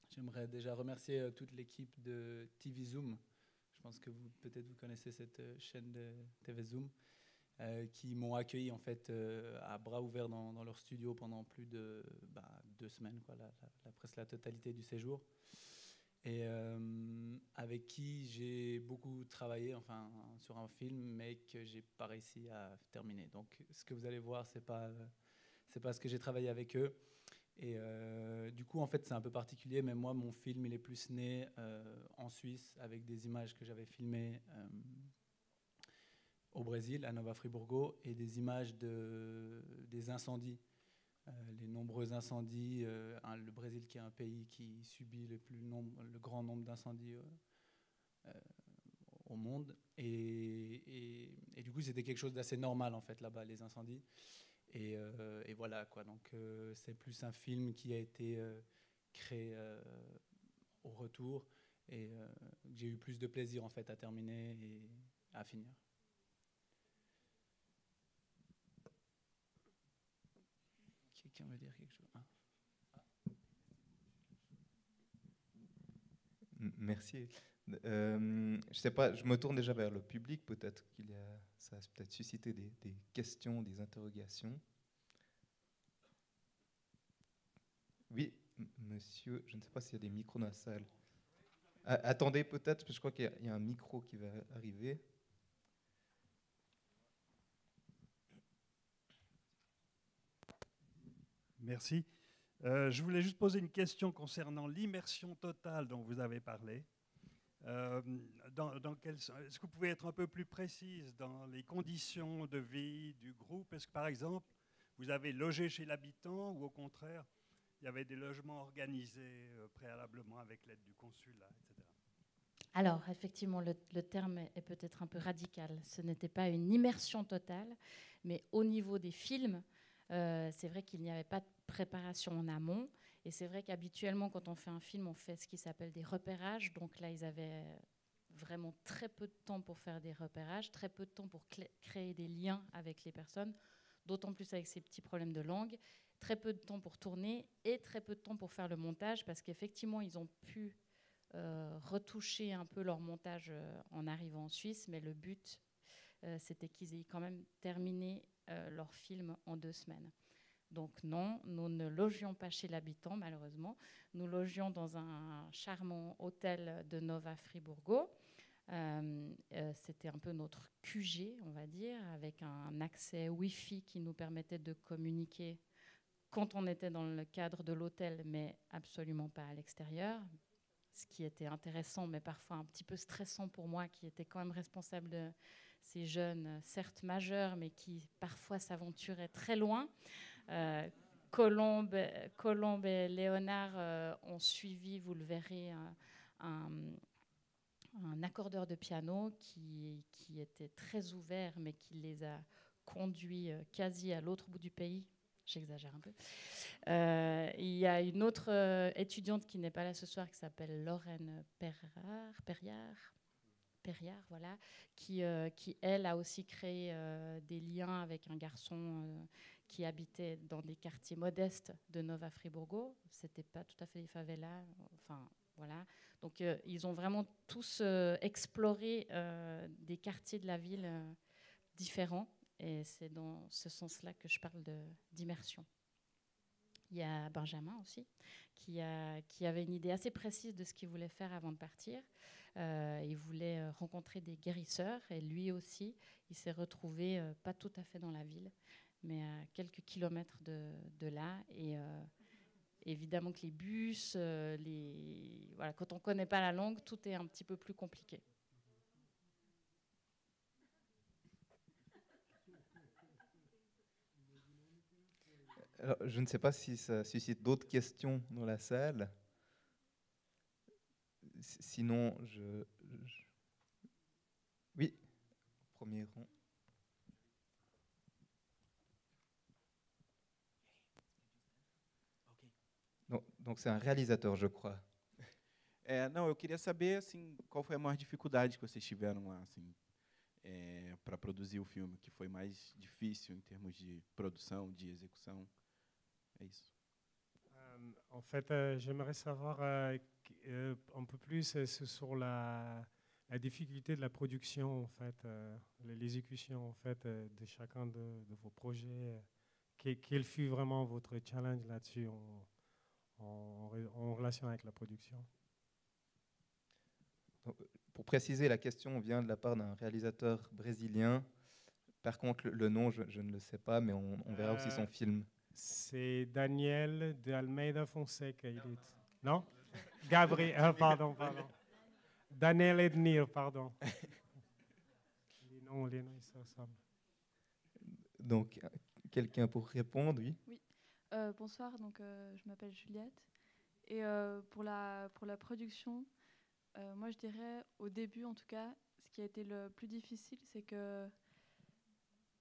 j'aimerais déjà remercier toute l'équipe de TV Zoom. Je pense que peut-être vous connaissez cette chaîne de TV Zoom qui m'ont accueilli en fait à bras ouverts dans leur studio pendant plus de 2 semaines, quoi, presque la totalité du séjour. Et avec qui j'ai beaucoup travaillé sur un film, mais que j'ai pas réussi à terminer. Donc, ce que vous allez voir, c'est pas ce que j'ai travaillé avec eux. Et du coup, en fait, c'est un peu particulier, mais moi, mon film, il est plus né en Suisse, avec des images que j'avais filmées au Brésil, à Nova Friburgo, et des images des incendies, les nombreux incendies. Le Brésil, qui est un pays qui subit le grand nombre d'incendies au monde. Et du coup, c'était quelque chose d'assez normal, en fait, là-bas, les incendies. Et voilà, quoi. Donc, c'est plus un film qui a été créé au retour et j'ai eu plus de plaisir, en fait, à terminer et à finir. Quelqu'un veut dire quelque chose? Merci. Je sais pas, je me tourne déjà vers le public. Peut-être ça a peut-être suscité des questions, des interrogations. Oui, monsieur, je ne sais pas s'il y a des micros dans la salle. Attendez peut-être, parce que je crois qu'il y a un micro qui va arriver. Merci. Je voulais juste poser une question concernant l'immersion totale dont vous avez parlé. Est-ce que vous pouvez être un peu plus précise dans les conditions de vie du groupe? Est-ce que, par exemple, vous avez logé chez l'habitant ou au contraire, il y avait des logements organisés préalablement avec l'aide du consulat, etc. Alors, effectivement, le terme est peut-être un peu radical. Ce n'était pas une immersion totale, mais au niveau des films, c'est vrai qu'il n'y avait pas de préparation en amont. Et c'est vrai qu'habituellement, quand on fait un film, on fait ce qui s'appelle des repérages. Donc là, ils avaient vraiment très peu de temps pour faire des repérages, très peu de temps pour créer des liens avec les personnes, d'autant plus avec ces petits problèmes de langue, très peu de temps pour tourner et très peu de temps pour faire le montage, parce qu'effectivement, ils ont pu retoucher un peu leur montage en arrivant en Suisse, mais le but, c'était qu'ils aient quand même terminé leur film en 2 semaines. Donc non, nous ne logions pas chez l'habitant, malheureusement. Nous logions dans un charmant hôtel de Nova Friburgo, C'était un peu notre QG, on va dire, avec un accès Wi-Fi qui nous permettait de communiquer quand on était dans le cadre de l'hôtel, mais absolument pas à l'extérieur. Ce qui était intéressant, mais parfois un petit peu stressant pour moi, qui était quand même responsable de ces jeunes, certes majeurs, mais qui parfois s'aventuraient très loin. Colombe et Léonard ont suivi, vous le verrez, un accordeur de piano qui était très ouvert, mais qui les a conduits quasi à l'autre bout du pays. J'exagère un peu. Il y a une autre étudiante qui n'est pas là ce soir, qui s'appelle Lorraine Perriard, voilà, qui, elle, a aussi créé des liens avec un garçon qui habitait dans des quartiers modestes de Nova Friburgo. C'était pas tout à fait des favelas, enfin, voilà. Donc, ils ont vraiment tous exploré des quartiers de la ville différents. Et c'est dans ce sens-là que je parle d'immersion. Il y a Benjamin aussi, qui avait une idée assez précise de ce qu'il voulait faire avant de partir. Il voulait rencontrer des guérisseurs, et lui aussi, il s'est retrouvé pas tout à fait dans la ville, mais à quelques kilomètres de là. Et évidemment que les bus, voilà, quand on ne connaît pas la langue, tout est un petit peu plus compliqué. Alors, je ne sais pas si ça suscite d'autres questions dans la salle. Sinon, oui, premier rang. Donc c'est un réalisateur, je crois. Não, eu queria saber assim, qual foi a maior dificuldade que vocês tiveram lá, assim, para produzir o filme, que foi mais difícil em termos de produção, de execução. É isso. En fait, j'aimerais savoir un peu plus sur la difficulté de la production, en fait, l'exécution en fait, de chacun de vos projets. Quel fut vraiment votre challenge là-dessus en relation avec la production? Pour préciser, la question vient de la part d'un réalisateur brésilien. Par contre, le nom, je ne le sais pas, mais on verra aussi son film. C'est Daniel de Almeida Fonseca. Non, Gabriel, pardon. Daniel Ednir, pardon. les noms, ils se ressemblent. Donc, quelqu'un pour répondre, oui. Oui, bonsoir, donc, je m'appelle Juliette. Et pour la production, moi je dirais, au début en tout cas, ce qui a été le plus difficile, c'est que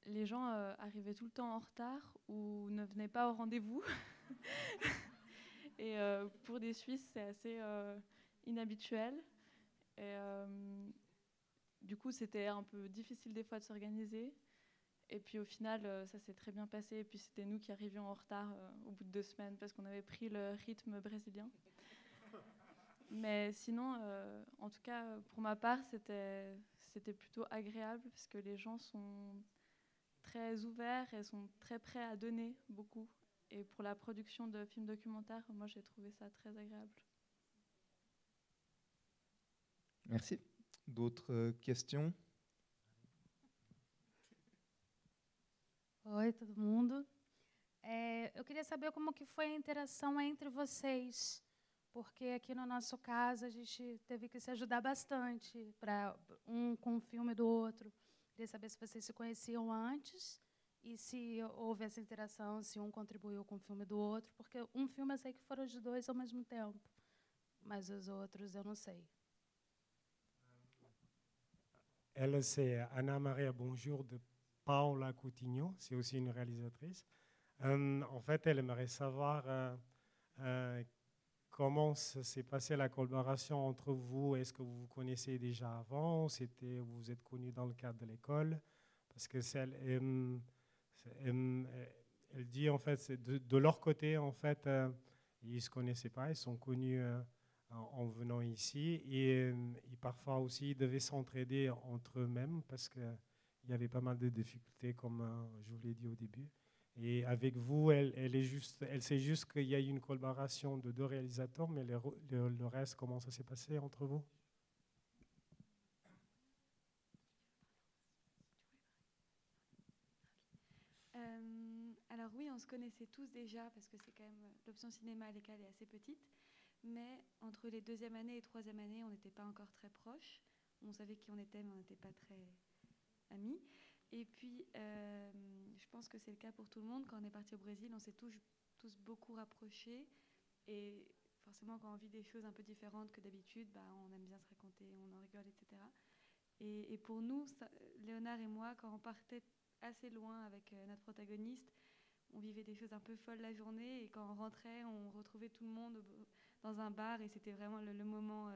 les gens arrivaient tout le temps en retard ou ne venaient pas au rendez-vous. Et pour des Suisses, c'est assez inhabituel. Et du coup, c'était un peu difficile des fois de s'organiser. Et puis au final, ça s'est très bien passé. Et puis c'était nous qui arrivions en retard au bout de 2 semaines parce qu'on avait pris le rythme brésilien. Mais sinon, en tout cas, pour ma part, c'était plutôt agréable parce que les gens sont très ouverts et sont très prêts à donner beaucoup. Et pour la production de films documentaires, moi, j'ai trouvé ça très agréable. Merci. D'autres questions? Oi, todo mundo. Eu queria saber como que foi a interação entre vocês, porque aqui no nosso caso a gente teve que se ajudar bastante para com o filme do outro. Queria saber se vocês se conheciam antes e se houve essa interação, se um contribuiu com o filme do outro, porque um filme eu sei que foram os 2 ao mesmo tempo, mas os outros eu não sei. Elle, c'est Anna Maria Bonjour de Paola Coutinho, c'est aussi une réalisatrice. En fait, elle aimerait savoir comment s'est passée la collaboration entre vous. Est-ce que vous vous connaissez déjà avant? Vous vous êtes connus dans le cadre de l'école? Parce que elle dit, en fait, de leur côté, en fait, ils ne se connaissaient pas, ils sont connus en venant ici. Et parfois aussi, ils devaient s'entraider entre eux-mêmes parce qu'il y avait pas mal de difficultés, comme je vous l'ai dit au début. Et avec vous, elle sait juste qu'il y a eu une collaboration de 2 réalisateurs, mais le reste, comment ça s'est passé entre vous? on se connaissait tous déjà, parce que c'est quand même l'option cinéma à l'école est assez petite. Mais entre les deuxième année et troisième année, on n'était pas encore très proches. On savait qui on était, mais on n'était pas très amis. Et puis, je pense que c'est le cas pour tout le monde. Quand on est parti au Brésil, on s'est tous beaucoup rapprochés. Et forcément, quand on vit des choses un peu différentes que d'habitude, bah, on aime bien se raconter, on en rigole, etc. Et pour nous, Léonard et moi, quand on partait assez loin avec notre protagoniste, on vivait des choses un peu folles la journée. Et quand on rentrait, on retrouvait tout le monde dans un bar. Et c'était vraiment le moment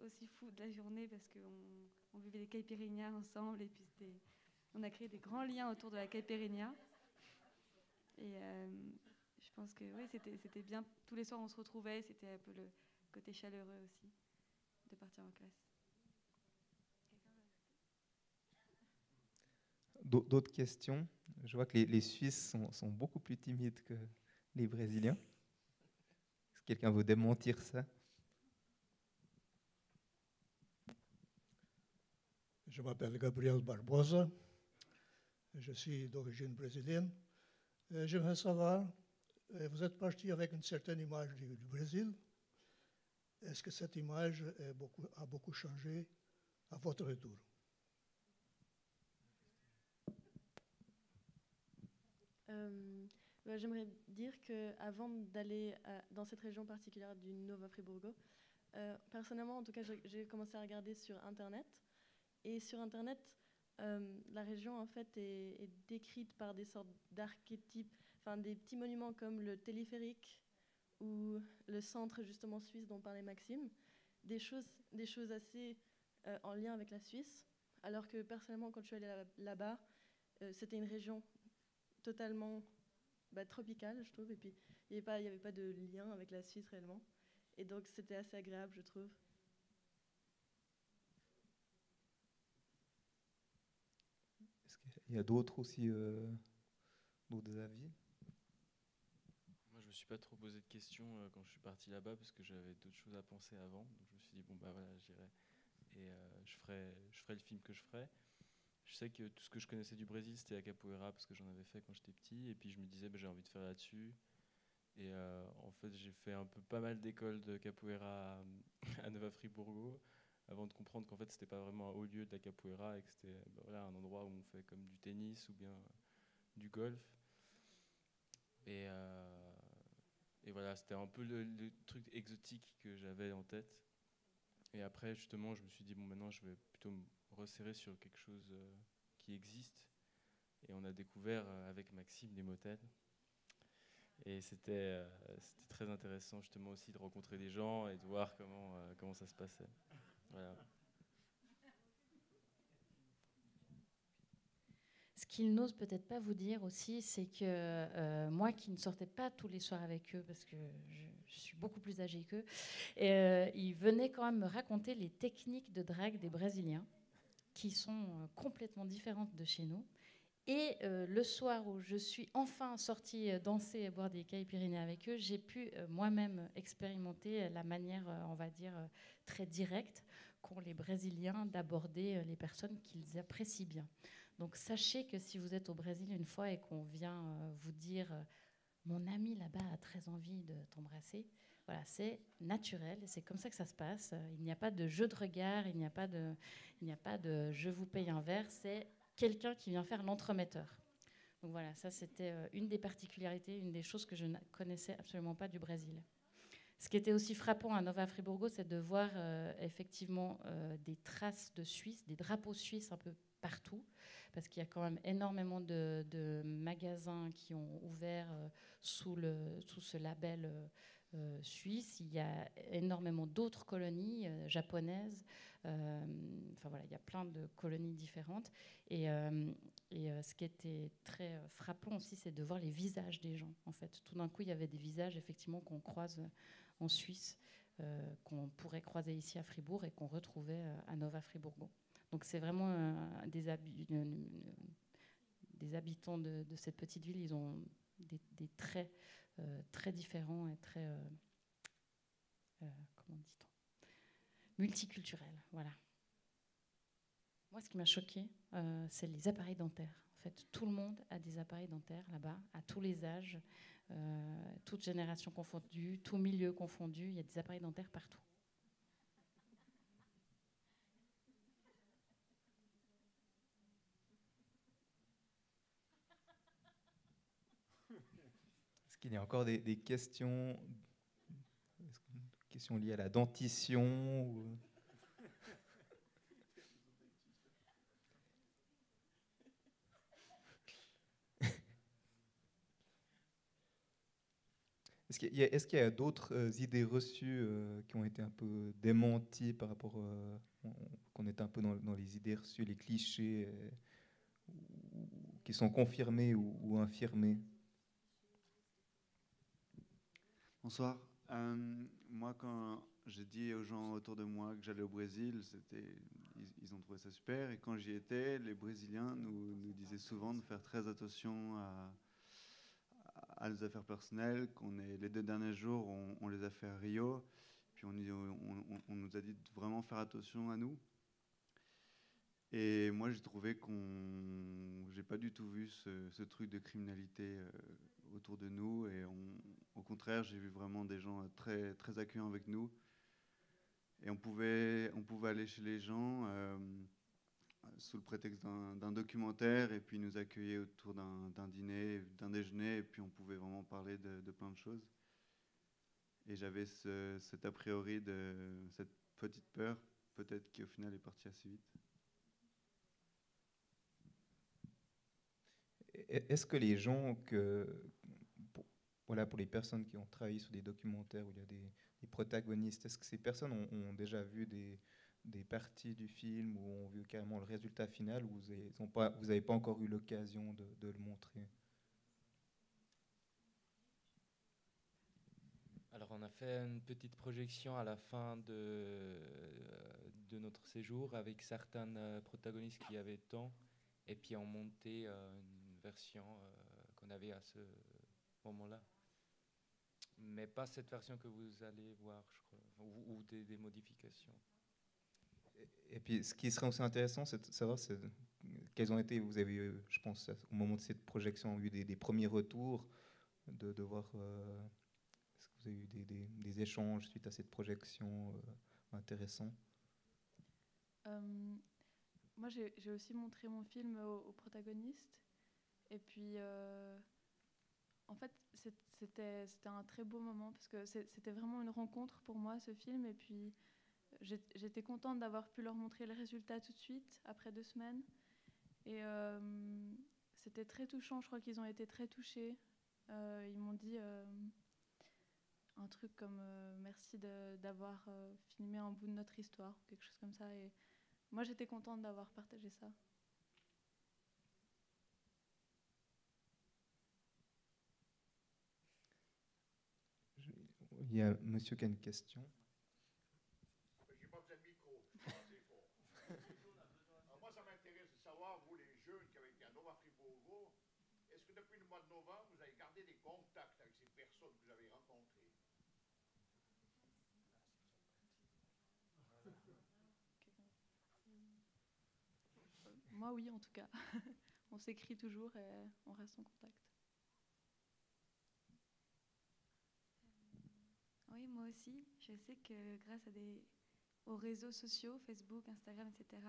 aussi fou de la journée, parce qu'on vivait des caipirinhas ensemble. Et puis on a créé des grands liens autour de la caipirinha. Et je pense que ouais, c'était bien. Tous les soirs, on se retrouvait. C'était un peu le côté chaleureux aussi de partir en classe. D'autres questions? Je vois que les Suisses sont beaucoup plus timides que les Brésiliens. Est-ce que quelqu'un veut démentir ça? Je m'appelle Gabriel Barbosa. Je suis d'origine brésilienne. J'aimerais savoir, vous êtes parti avec une certaine image du Brésil. Est-ce que cette image a beaucoup changé à votre retour? J'aimerais dire qu'avant d'aller dans cette région particulière du Nova Friburgo, personnellement, en tout cas, j'ai commencé à regarder sur Internet. Et sur Internet, la région en fait est décrite par des sortes d'archétypes, enfin des petits monuments comme le téléphérique ou le centre justement suisse dont parlait Maxime, des choses assez en lien avec la Suisse. Alors que personnellement, quand je suis allée là-bas, c'était une région totalement tropicale, je trouve, et puis il n'y avait pas de lien avec la Suisse réellement. Et donc c'était assez agréable, je trouve. Il y a d'autres aussi, d'autres avis? Moi, je me suis pas trop posé de questions quand je suis parti là-bas, parce que j'avais d'autres choses à penser avant. Donc je me suis dit, bon, bah voilà, j'irai et je ferai le film que je ferai. Je sais que tout ce que je connaissais du Brésil, c'était la capoeira, parce que j'en avais fait quand j'étais petit. Et puis je me disais, bah, j'ai envie de faire là-dessus. Et en fait, j'ai fait pas mal d'écoles de capoeira à Nova Friburgo, avant de comprendre qu'en fait, c'était pas vraiment un haut lieu de la capoeira, et que c'était voilà, un endroit où on fait comme du tennis ou bien du golf. Et voilà, c'était un peu le truc exotique que j'avais en tête. Et après, justement, je me suis dit, bon, maintenant, je vais plutôt me resserrer sur quelque chose qui existe. Et on a découvert avec Maxime les motels. Et c'était très intéressant, justement, aussi de rencontrer des gens et de voir comment ça se passait. Voilà. Ce qu'ils n'osent peut-être pas vous dire aussi, c'est que moi qui ne sortais pas tous les soirs avec eux, parce que je suis beaucoup plus âgée qu'eux, ils venaient quand même me raconter les techniques de drague des Brésiliens, qui sont complètement différentes de chez nous. Et le soir où je suis enfin sortie danser et boire des caipirinhas avec eux, j'ai pu moi-même expérimenter la manière, on va dire, très directe qu'ont les Brésiliens d'aborder les personnes qu'ils apprécient bien. Donc sachez que si vous êtes au Brésil une fois et qu'on vient vous dire « mon ami là-bas a très envie de t'embrasser », voilà, c'est naturel, c'est comme ça que ça se passe. Il n'y a pas de jeu de regard, il n'y a pas de « je vous paye un verre », c'est quelqu'un qui vient faire l'entremetteur. Donc voilà, ça c'était une des particularités, une des choses que je ne connaissais absolument pas du Brésil. Ce qui était aussi frappant à Nova Friburgo, c'est de voir effectivement des traces de Suisse, des drapeaux suisses un peu partout, parce qu'il y a quand même énormément de magasins qui ont ouvert sous ce label suisse. Il y a énormément d'autres colonies japonaises. Enfin voilà, il y a plein de colonies différentes. Et ce qui était très frappant aussi, c'est de voir les visages des gens. En fait, tout d'un coup, il y avait des visages effectivement qu'on croise en Suisse, qu'on pourrait croiser ici à Fribourg et qu'on retrouvait à Nova Friburgo. Donc c'est vraiment des habitants de cette petite ville. Ils ont des traits très différents et très comment dit-on, multiculturels. Voilà. Moi, ce qui m'a choquée, c'est les appareils dentaires. En fait, tout le monde a des appareils dentaires là-bas, à tous les âges, toutes générations confondues, tous milieux confondus. Il y a des appareils dentaires partout. Est-ce qu'il y a encore des questions, questions liées à la dentition ou... Est-ce qu'il y a d'autres idées reçues qui ont été un peu démenties par rapport qu'on est un peu dans les idées reçues, les clichés, qui sont confirmés ou infirmés? Bonsoir. Moi, quand j'ai dit aux gens autour de moi que j'allais au Brésil, ils ont trouvé ça super. Et quand j'y étais, les Brésiliens nous disaient souvent de faire très attention à nos affaires personnelles. Les 2 derniers jours, on les a fait à Rio. Puis on nous a dit de vraiment faire attention à nous. Et moi, j'ai trouvé j'ai pas du tout vu ce truc de criminalité autour de nous. Et au contraire, j'ai vu vraiment des gens très, très accueillants avec nous. Et on pouvait aller chez les gens sous le prétexte d'un documentaire et puis nous accueillir autour d'un dîner, d'un déjeuner. Et puis on pouvait vraiment parler de plein de choses. Et j'avais cet a priori, cette petite peur, peut-être qui au final est partie assez vite. Est-ce que les gens pour les personnes qui ont travaillé sur des documentaires où il y a des protagonistes, est-ce que ces personnes ont déjà vu des parties du film ou ont vu carrément le résultat final ou vous n'avez pas encore eu l'occasion de le montrer? Alors on a fait une petite projection à la fin de notre séjour avec certains protagonistes qui avaient temps et puis on montait une version qu'on avait à ce moment-là. Mais pas cette version que vous allez voir, je crois, ou des modifications. Et puis, ce qui serait aussi intéressant, c'est de savoir quels ont été, vous avez eu, je pense, au moment de cette projection, eu des premiers retours, de voir, est-ce que vous avez eu des échanges suite à cette projection intéressants? Moi, j'ai aussi montré mon film aux protagonistes. Et puis, en fait, c'était un très beau moment parce que c'était vraiment une rencontre pour moi, ce film. Et puis, j'étais contente d'avoir pu leur montrer le résultat tout de suite, après 2 semaines. Et c'était très touchant. Je crois qu'ils ont été très touchés. Ils m'ont dit un truc comme merci d'avoir filmé un bout de notre histoire, quelque chose comme ça. Et moi, j'étais contente d'avoir partagé ça. Il y a monsieur qui a une question. Je n'ai pas besoin de micro, je parle assez fort. Alors moi, ça m'intéresse de savoir, vous les jeunes qui avez été à Nova Friburgo, est-ce que depuis le mois de novembre, vous avez gardé des contacts avec ces personnes que vous avez rencontrées? Moi, oui, en tout cas. On s'écrit toujours et on reste en contact. Oui, moi aussi. Je sais que grâce aux réseaux sociaux, Facebook, Instagram, etc.,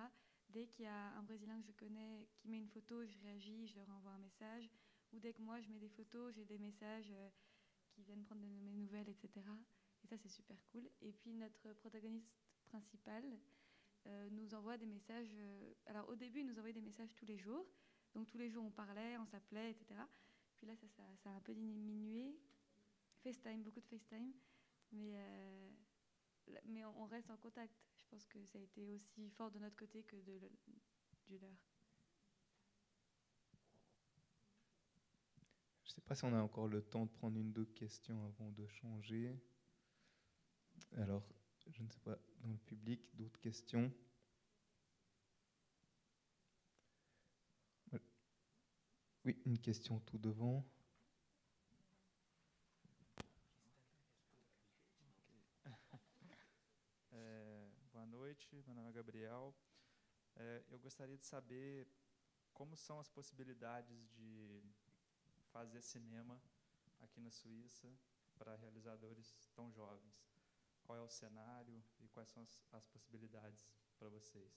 dès qu'il y a un Brésilien que je connais qui met une photo, je réagis, je leur envoie un message. Ou dès que moi, je mets des photos, j'ai des messages qui viennent prendre mes nouvelles, etc. Et ça, c'est super cool. Et puis, notre protagoniste principal nous envoie des messages. Alors, au début, il nous envoyait des messages tous les jours. Donc, tous les jours, on parlait, on s'appelait, etc. Puis là, ça a un peu diminué. FaceTime, beaucoup de FaceTime. Mais on reste en contact. Je pense que ça a été aussi fort de notre côté que du leur. Je ne sais pas si on a encore le temps de prendre une ou deux questions avant de changer. Alors, je ne sais pas, dans le public, d'autres questions? Oui, une question tout devant. Boa noite, meu nome é Gabriel. Eu gostaria de saber como são as possibilidades de fazer cinema aqui na Suíça para realizadores tão jovens? Qual é o cenário e quais são as possibilidades para vocês?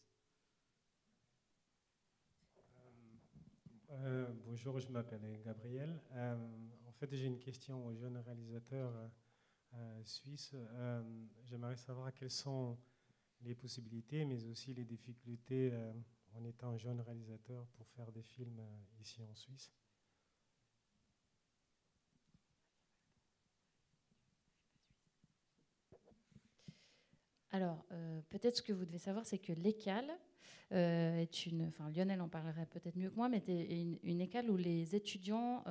Bonjour, je m'appelle Gabriel. En fait, j'ai une question aux jeunes réalisateurs suisses. J'aimerais savoir quelles sont les possibilités, mais aussi les difficultés en étant jeune réalisateur pour faire des films ici en Suisse. Alors, peut-être ce que vous devez savoir, c'est que l'ECAL est une... Enfin, Lionel en parlerait peut-être mieux que moi, mais c'est une école où les étudiants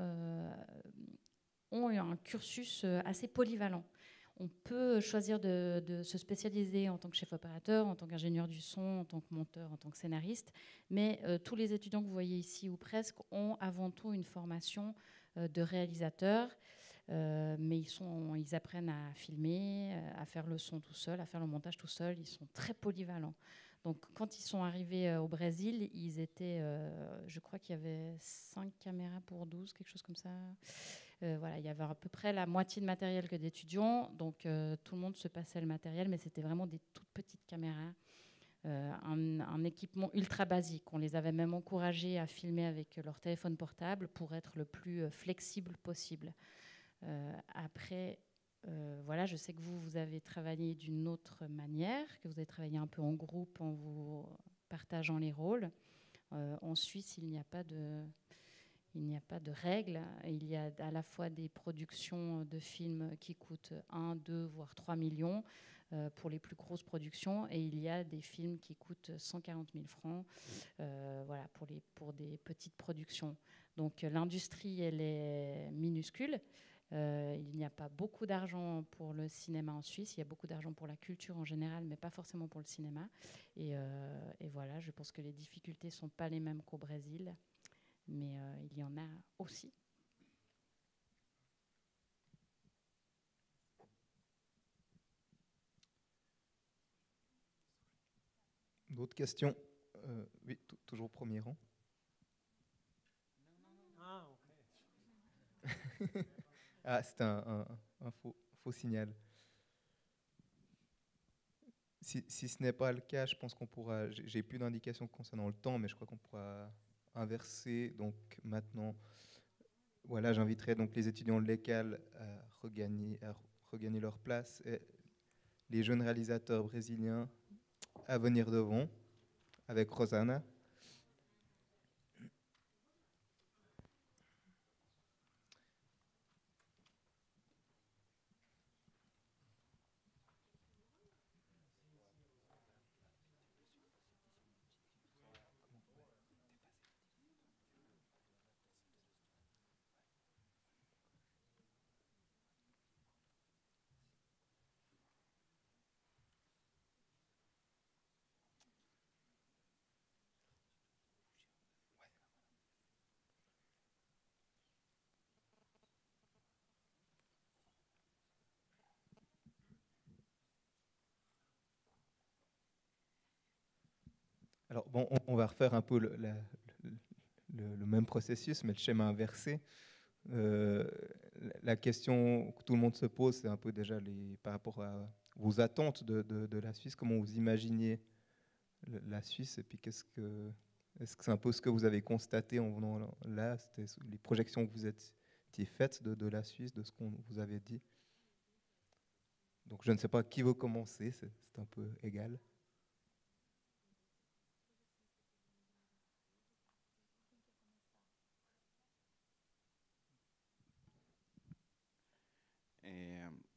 ont un cursus assez polyvalent. On peut choisir de se spécialiser en tant que chef opérateur, en tant qu'ingénieur du son, en tant que monteur, en tant que scénariste, mais tous les étudiants que vous voyez ici, ou presque, ont avant tout une formation de réalisateur. Mais ils apprennent à filmer, à faire le son tout seul, à faire le montage tout seul. Ils sont très polyvalents. Donc, quand ils sont arrivés au Brésil, ils étaient, je crois qu'il y avait 5 caméras pour 12, quelque chose comme ça. Voilà, il y avait à peu près la moitié de matériel que d'étudiants. Donc, tout le monde se passait le matériel, mais c'était vraiment des toutes petites caméras. Un équipement ultra basique. On les avait même encouragés à filmer avec leur téléphone portable pour être le plus flexible possible. Après, voilà, je sais que vous avez travaillé d'une autre manière, que vous avez travaillé un peu en groupe en vous partageant les rôles. En Suisse, il n'y a pas de règles. Il y a à la fois des productions de films qui coûtent 1, 2, voire 3 millions pour les plus grosses productions, et il y a des films qui coûtent 140 000 francs voilà, pour des petites productions. Donc l'industrie, elle est minuscule. Il n'y a pas beaucoup d'argent pour le cinéma en Suisse. Il y a beaucoup d'argent pour la culture en général, mais pas forcément pour le cinéma. Et voilà, je pense que les difficultés ne sont pas les mêmes qu'au Brésil, mais il y en a aussi. D'autres questions? Oui, toujours au premier rang. Ah, ok. Ah, c'est un faux signal. Si ce n'est pas le cas, je pense qu'on pourra... J'ai plus d'indications concernant le temps, mais je crois qu'on pourra inverser. Donc maintenant, voilà, j'inviterai donc les étudiants de l'ECAL à regagner leur place et les jeunes réalisateurs brésiliens à venir devant avec Rosana. Alors, bon, on va refaire un peu le même processus, mais le schéma inversé. La question que tout le monde se pose, c'est un peu déjà par rapport à vos attentes de la Suisse, comment vous imaginiez la Suisse, et puis est-ce que c'est un peu ce que vous avez constaté en venant là, c'était les projections que vous étiez faites de la Suisse, de ce qu'on vous avait dit. Donc je ne sais pas qui veut commencer, c'est un peu égal.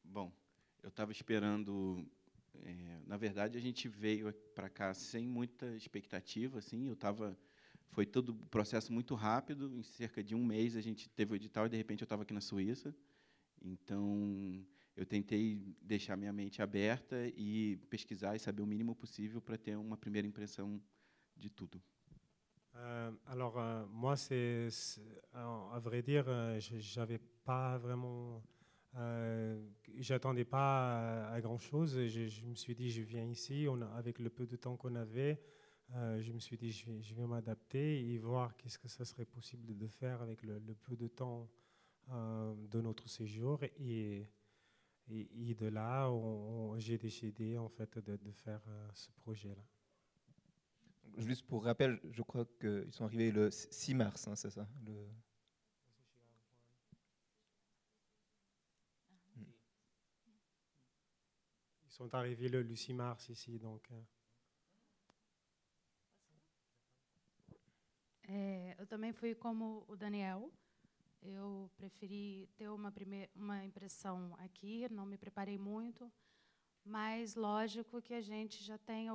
Bom, eu estava esperando. Na verdade, a gente veio para cá sem muita expectativa, assim. Foi todo o processo muito rápido. Em cerca de um mês a gente teve o edital e de repente eu estava aqui na Suíça. Então eu tentei deixar minha mente aberta e pesquisar e saber o mínimo possível para ter uma primeira impressão de tudo. Alors moi, à vrai dire, j'avais pas vraiment. J'attendais pas à grand chose. Je me suis dit, je viens ici, avec le peu de temps qu'on avait, je me suis dit, je vais m'adapter et voir qu'est-ce que ça serait possible de faire avec le peu de temps de notre séjour. Et de là, j'ai décidé en fait de faire ce projet-là. Juste pour rappel, je crois qu'ils sont arrivés le 6 mars, hein, c'est ça Ils sont arrivés le 6 mars ici, donc... Eu também fui como o Daniel. Eu preferi ter uma impressão aqui, não me preparei muito, mas lógico que a gente já tem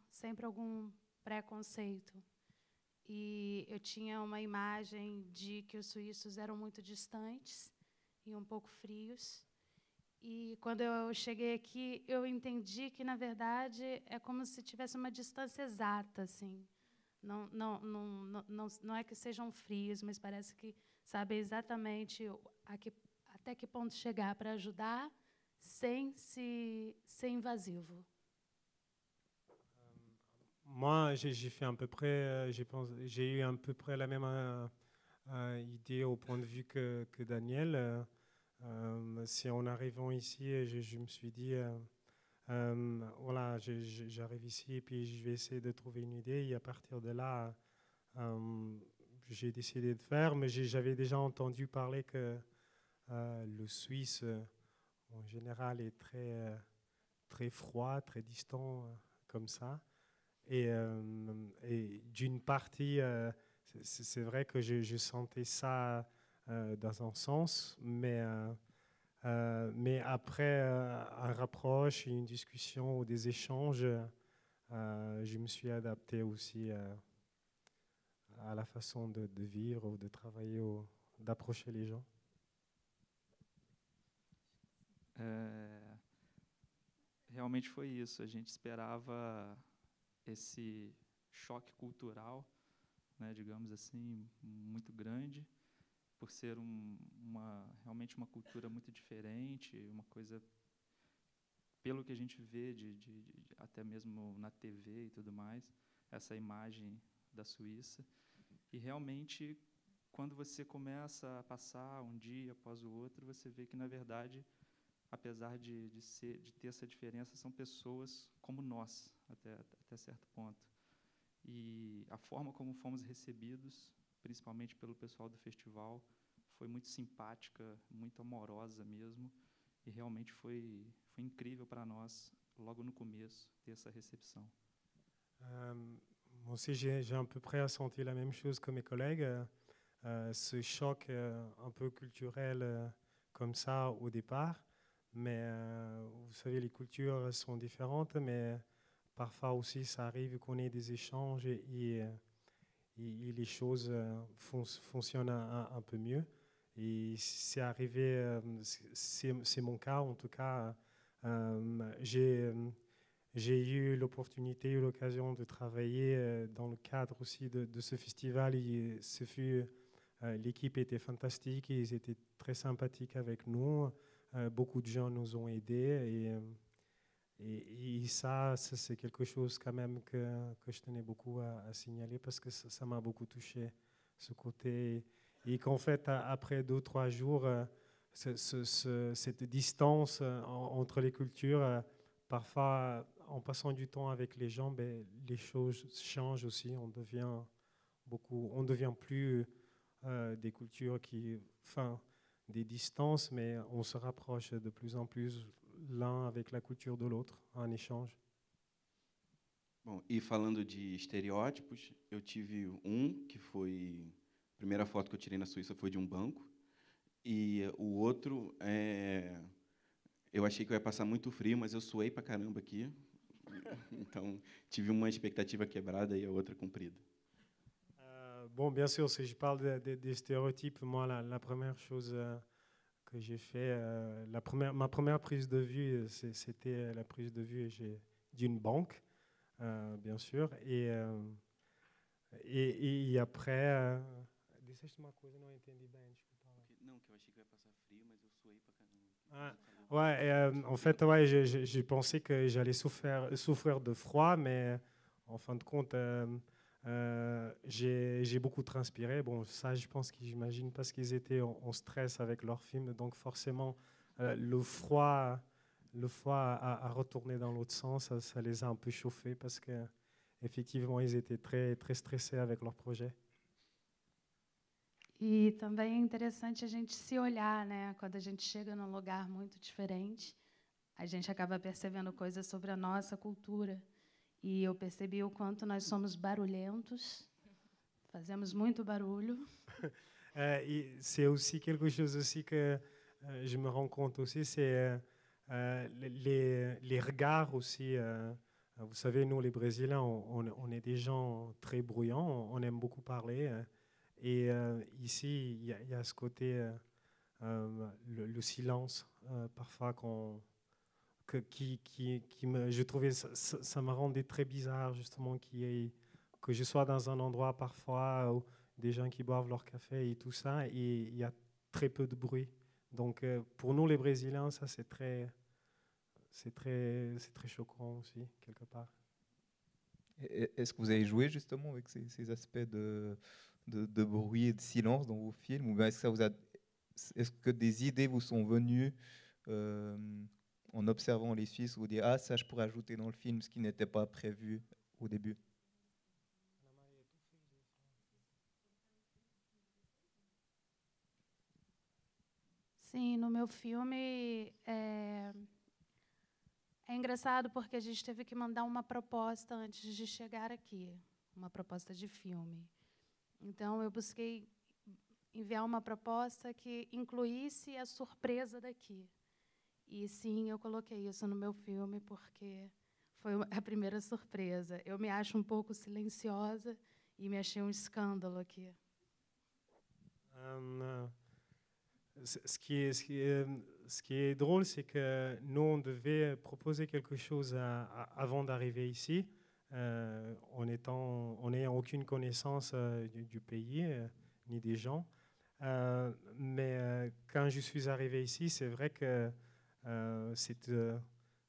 sempre algum preconceito. E eu tinha uma imagem de que os suíços eram muito distantes e um pouco frios. E quando eu cheguei aqui, eu entendi que, na verdade, é como se tivesse uma distância exata, assim. Não é que sejam frios, mas parece que sabem exatamente até que ponto chegar para ajudar sem ser invasivo. Moi, j'ai fait à peu près, j'ai eu à peu près la même idée au point de vue que Daniel. C'est en arrivant ici, je me suis dit, voilà, j'arrive ici et puis je vais essayer de trouver une idée. Et à partir de là, j'ai décidé de faire, mais j'avais déjà entendu parler que le Suisse, en général, est très froid, très distant, comme ça. Et d'une partie, c'est vrai que je sentais ça dans un sens, mais après un rapproche, une discussion ou des échanges, je me suis adapté aussi à la façon de vivre ou de travailler ou d'approcher les gens. Realmente foi isso. A gente esperava esse choque cultural, né, digamos assim, muito grande, por ser realmente uma cultura muito diferente, uma coisa, pelo que a gente vê, até mesmo na TV e tudo mais, essa imagem da Suíça. E realmente, quando você começa a passar um dia após o outro, você vê que, na verdade, apesar de ter essa diferença, são pessoas como nós, até certo ponto. E a forma como fomos recebidos, principalmente pelo pessoal do festival, foi muito simpática, muito amorosa mesmo, e realmente foi incrível para nós, logo no começo, ter essa réception. Moi aussi, j'ai à peu près senti la même chose que mes collègues. Ce choc un peu culturel comme ça au départ. Mais vous savez, les cultures sont différentes, mais parfois aussi, ça arrive qu'on ait des échanges et les choses fonctionnent un peu mieux. Et c'est arrivé, c'est mon cas en tout cas. J'ai eu l'opportunité, eu l'occasion de travailler dans le cadre aussi de ce festival. L'équipe était fantastique, ils étaient très sympathiques avec nous. Beaucoup de gens nous ont aidés et ça c'est quelque chose quand même que je tenais beaucoup à signaler parce que ça m'a beaucoup touché, ce côté. Et qu'en fait, après 2 ou 3 jours, cette distance entre les cultures, parfois, en passant du temps avec les gens, les choses changent aussi. On devient plus des cultures des distances, mais on se rapproche de plus en plus l'un avec la culture de l'autre, en échange. Bom, e falando de estereótipos, eu tive que foi... A primeira foto que eu tirei na Suíça foi de um banco, e o outro, eu achei que eu ia passar muito frio, mas eu suei pra caramba aqui, então tive uma expectativa quebrada e a outra cumprida. Bon, bien sûr, si je parle des stéréotypes, moi, la première chose que j'ai fait, ma première prise de vue, c'était la prise de vue d'une banque, bien sûr, et après... Disseste uma coisa, não entendi bem, desculpa. Não, que eu achei que eu ia passar frio, mas eu suei pra caramba. En fait, ouais, j'ai pensé que j'allais souffrir de froid, mais en fin de compte, j'ai beaucoup transpiré. Bon, ça, je pense j'imagine parce qu'ils étaient en stress avec leur film. Donc forcément, le froid a retourné dans l'autre sens. Ça les a un peu chauffés parce qu'effectivement, ils étaient très, très stressés avec leur projet. E também é interessante a gente se olhar, né? Quando a gente chega num lugar muito diferente, a gente acaba percebendo coisas sobre a nossa cultura. E eu percebi o quanto nós somos barulhentos, fazemos muito barulho. Et c'est aussi quelque chose aussi que je me rends compte aussi, c'est les regards aussi. Vous savez, nous les Brésiliens, on est des gens très bruyants, on aime beaucoup parler. Et ici, il y a ce côté, le silence, parfois je trouvais ça me rendait très bizarre justement que je sois dans un endroit parfois où des gens qui boivent leur café et tout ça, et il y a très peu de bruit. Donc pour nous les Brésiliens, ça c'est très choquant aussi quelque part. Est-ce que vous avez joué justement avec ces aspects de bruit et de silence dans vos films, ou bien est-ce que des idées vous sont venues en observant les Suisses, où vous dites ah, ça je pourrais ajouter dans le film, ce qui n'était pas prévu au début? Sim, no meu filme é engraçado porque a gente teve que mandar uma proposta antes de chegar aqui, uma proposta de filme. Então eu busquei enviar uma proposta que incluísse a surpresa daqui. E sim, eu coloquei isso no meu filme porque foi a primeira surpresa. Eu me acho um pouco silenciosa e me achei um escândalo aqui. Ce qui est drôle, c'est que nous, on devait proposer quelque chose avant d'arriver ici, en n'ayant aucune connaissance du pays ni des gens. Mais quand je suis arrivé ici, c'est vrai que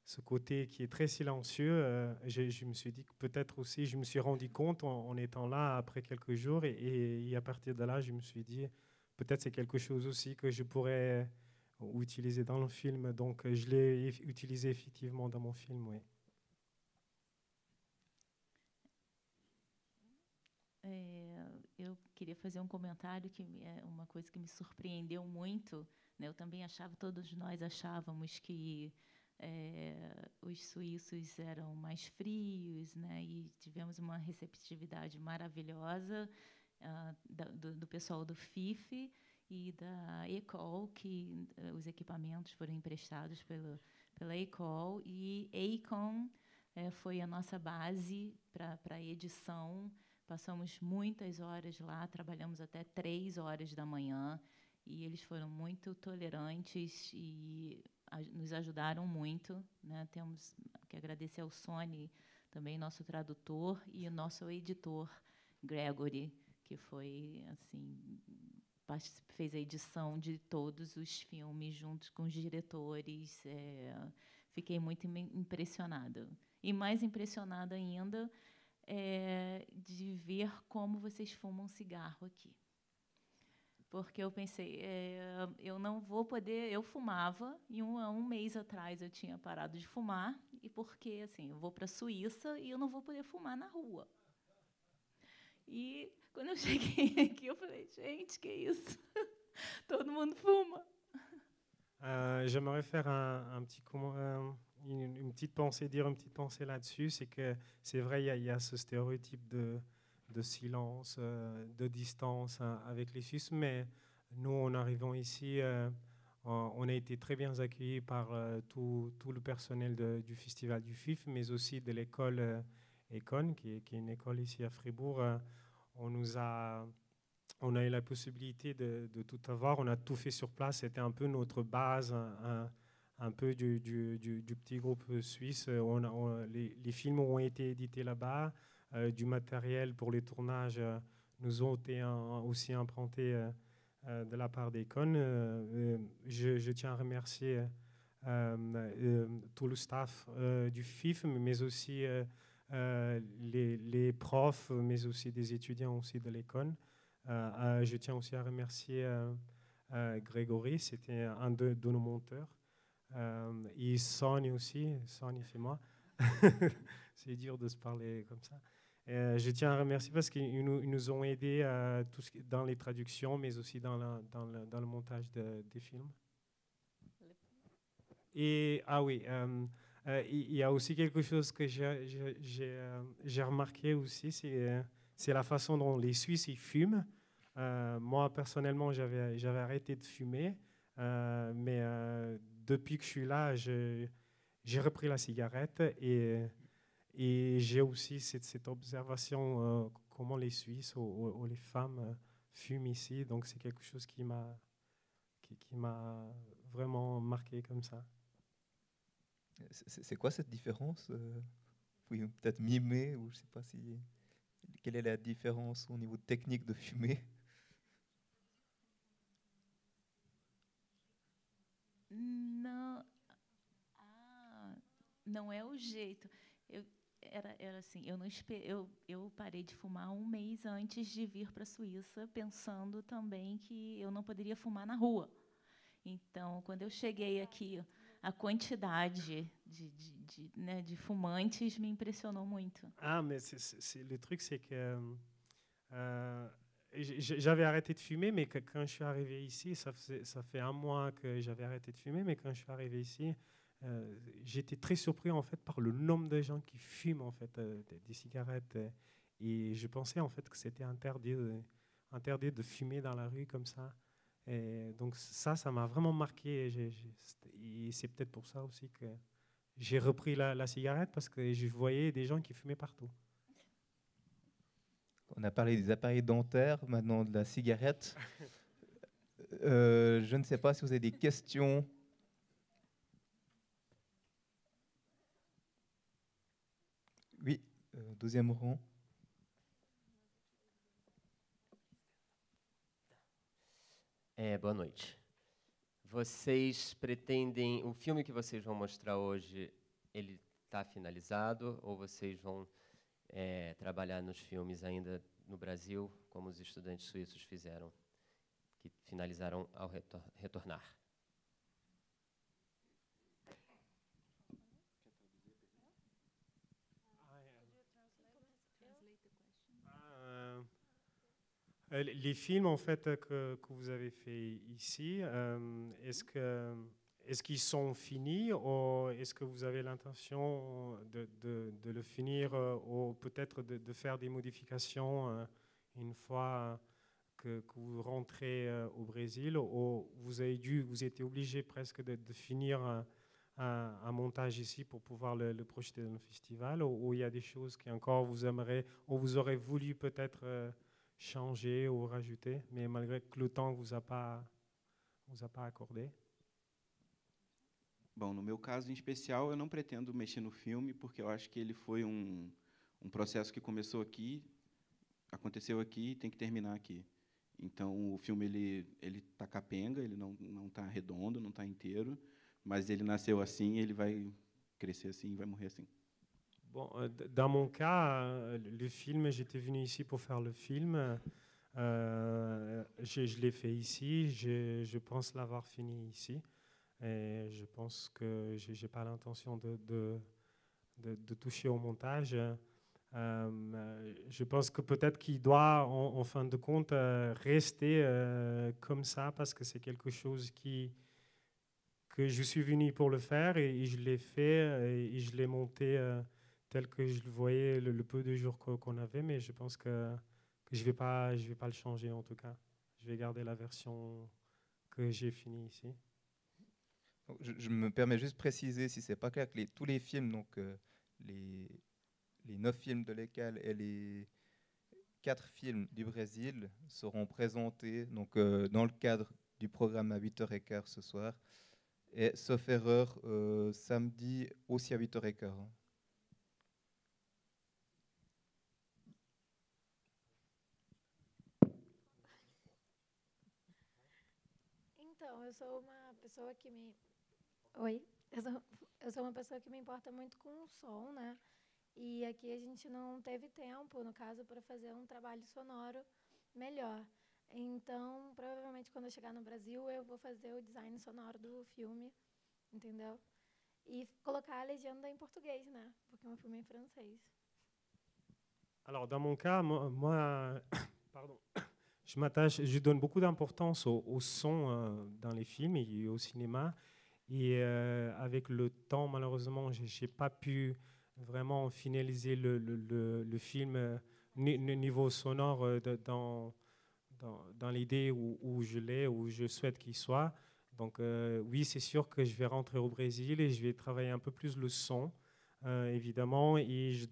ce côté qui est très silencieux, je me suis dit que peut-être aussi, je me suis rendu compte en étant là après quelques jours, et à partir de là, je me suis dit, peut-être c'est quelque chose aussi que je pourrais utiliser dans le film. Donc je l'ai utilisé effectivement dans mon film, oui. Eu queria fazer comentário que é uma coisa que me surpreendeu muito, né? Eu também achava, todos nós achávamos que os suíços eram mais frios, né? E tivemos uma receptividade maravilhosa do pessoal do FIF e da ECOL, que os equipamentos foram emprestados pela ECOL, e EICON foi a nossa base para a edição. Passamos muitas horas lá, trabalhamos até 3 horas da manhã, e eles foram muito tolerantes e nos ajudaram muito, né? Temos que agradecer ao Sony, também nosso tradutor, e o nosso editor, Gregory, que foi assim, fez a edição de todos os filmes juntos com os diretores. Fiquei muito impressionada. E mais impressionada ainda de ver como vocês fumam cigarro aqui. Porque eu pensei, eu não vou poder... Eu fumava, e um mês atrás eu tinha parado de fumar, e porque assim, eu vou para a Suíça e eu não vou poder fumar na rua. E quando eu cheguei aqui, eu falei, gente, que isso? Todo mundo fuma. J'aimerais faire une petite pensée là-dessus. C'est que c'est vrai, il y a ce stéréotype de silence, de distance avec les Suisses, mais nous, en arrivant ici, on a été très bien accueillis par tout le personnel du festival du FIF, mais aussi de l'école Econ, qui est une école ici à Fribourg. On a eu la possibilité de tout avoir. On a tout fait sur place. C'était un peu notre base, un peu du petit groupe suisse. Les films ont été édités là-bas. Du matériel pour les tournages nous ont été aussi empruntés de la part d'Econ. Je tiens à remercier tout le staff du FIF, mais aussi les profs, mais aussi des étudiants aussi de l'école. Je tiens aussi à remercier Grégory, c'était un de nos monteurs. Et Sonia aussi, Sonia c'est moi. C'est dur de se parler comme ça. Je tiens à remercier parce qu'ils nous ont aidés dans les traductions, mais aussi dans le montage des films. Et oui, il y a aussi quelque chose que j'ai remarqué aussi, c'est la façon dont les Suisses ils fument. Moi, personnellement, j'avais arrêté de fumer, mais depuis que je suis là, j'ai repris la cigarette et j'ai aussi cette observation comment les Suisses ou les femmes fument ici. Donc, c'est quelque chose qui m'a vraiment marqué comme ça. C'est quoi cette différence? Vous pouvez peut-être mimer, ou je ne sais pas si... Quelle est la différence au niveau technique de fumer? Não é o jeito. Era assim, eu parei de fumar um mês antes de vir para a Suíça, pensando também que eu não poderia fumar na rua. Então, quando eu cheguei aqui, a quantidade de fumantes me impressionou muito. Mais le truc, c'est que j'avais arrêté de fumer, mais quand je suis arrivé ici, ça fait un mois que j'avais arrêté de fumer, mais quand je suis arrivé ici, j'étais très surpris en fait par le nombre de gens qui fument en fait des cigarettes, et je pensais en fait que c'était interdit de fumer dans la rue comme ça. Et donc ça m'a vraiment marqué, et c'est peut-être pour ça aussi que j'ai repris la cigarette, parce que je voyais des gens qui fumaient partout. On a parlé des appareils dentaires, maintenant de la cigarette. Je ne sais pas si vous avez des questions. Oui, deuxième rang. Boa noite. Vocês pretendem... O filme que vocês vão mostrar hoje, ele está finalizado? Ou vocês vão trabalhar nos filmes ainda no Brasil, como os estudantes suíços fizeram, que finalizaram ao retornar? Les films en fait que vous avez fait ici, est-ce qu'ils sont finis, ou est-ce que vous avez l'intention de le finir, ou peut-être de faire des modifications une fois que vous rentrez au Brésil, ou vous étiez obligé presque de finir un montage ici pour pouvoir le projeter dans le festival, ou il y a des choses qui encore vous aimeriez, ou vous aurez voulu peut-être changer ou rajouter, mais malgré que le temps vous a pas accordé? Bom, no meu caso em especial, eu não pretendo mexer no filme, porque eu acho que ele foi um processo que começou aqui, aconteceu aqui e tem que terminar aqui. Então, o filme ele tá capenga, ele não tá redondo, não tá inteiro, mas ele nasceu assim, ele vai crescer assim, vai morrer assim. Bon, dans mon cas, le film, j'étais venu ici pour faire le film. Je l'ai fait ici. Je pense l'avoir fini ici. Et je pense que je n'ai pas l'intention de toucher au montage. Je pense que peut-être qu'il doit, en fin de compte, rester comme ça, parce que c'est quelque chose que je suis venu pour le faire, et je l'ai fait et je l'ai monté tel que je le voyais le peu de jours qu'on avait, mais je pense que je vais pas le changer en tout cas. Je vais garder la version que j'ai finie ici. Je me permets juste de préciser, si ce n'est pas clair, que tous les films, donc les 9 films de l'ECAL et les 4 films du Brésil seront présentés donc, dans le cadre du programme à 8h15 ce soir, et sauf erreur, samedi aussi à 8h15. Então, eu sou uma pessoa que me... Oi? Eu sou uma pessoa que me importa muito com o som, né? E aqui a gente não teve tempo, no caso, para fazer um trabalho sonoro melhor. Então, provavelmente, quando eu chegar no Brasil, eu vou fazer o design sonoro do filme, entendeu? E colocar a legenda em português, né? Porque é um filme em francês. Alors, dans mon cas, moi pardon, je donne beaucoup d'importance au son dans les films et au cinéma. Et avec le temps, malheureusement, je n'ai pas pu vraiment finaliser le film niveau sonore dans l'idée où je l'ai, où je souhaite qu'il soit. Donc oui, c'est sûr que je vais rentrer au Brésil et je vais travailler un peu plus le son, évidemment. Et je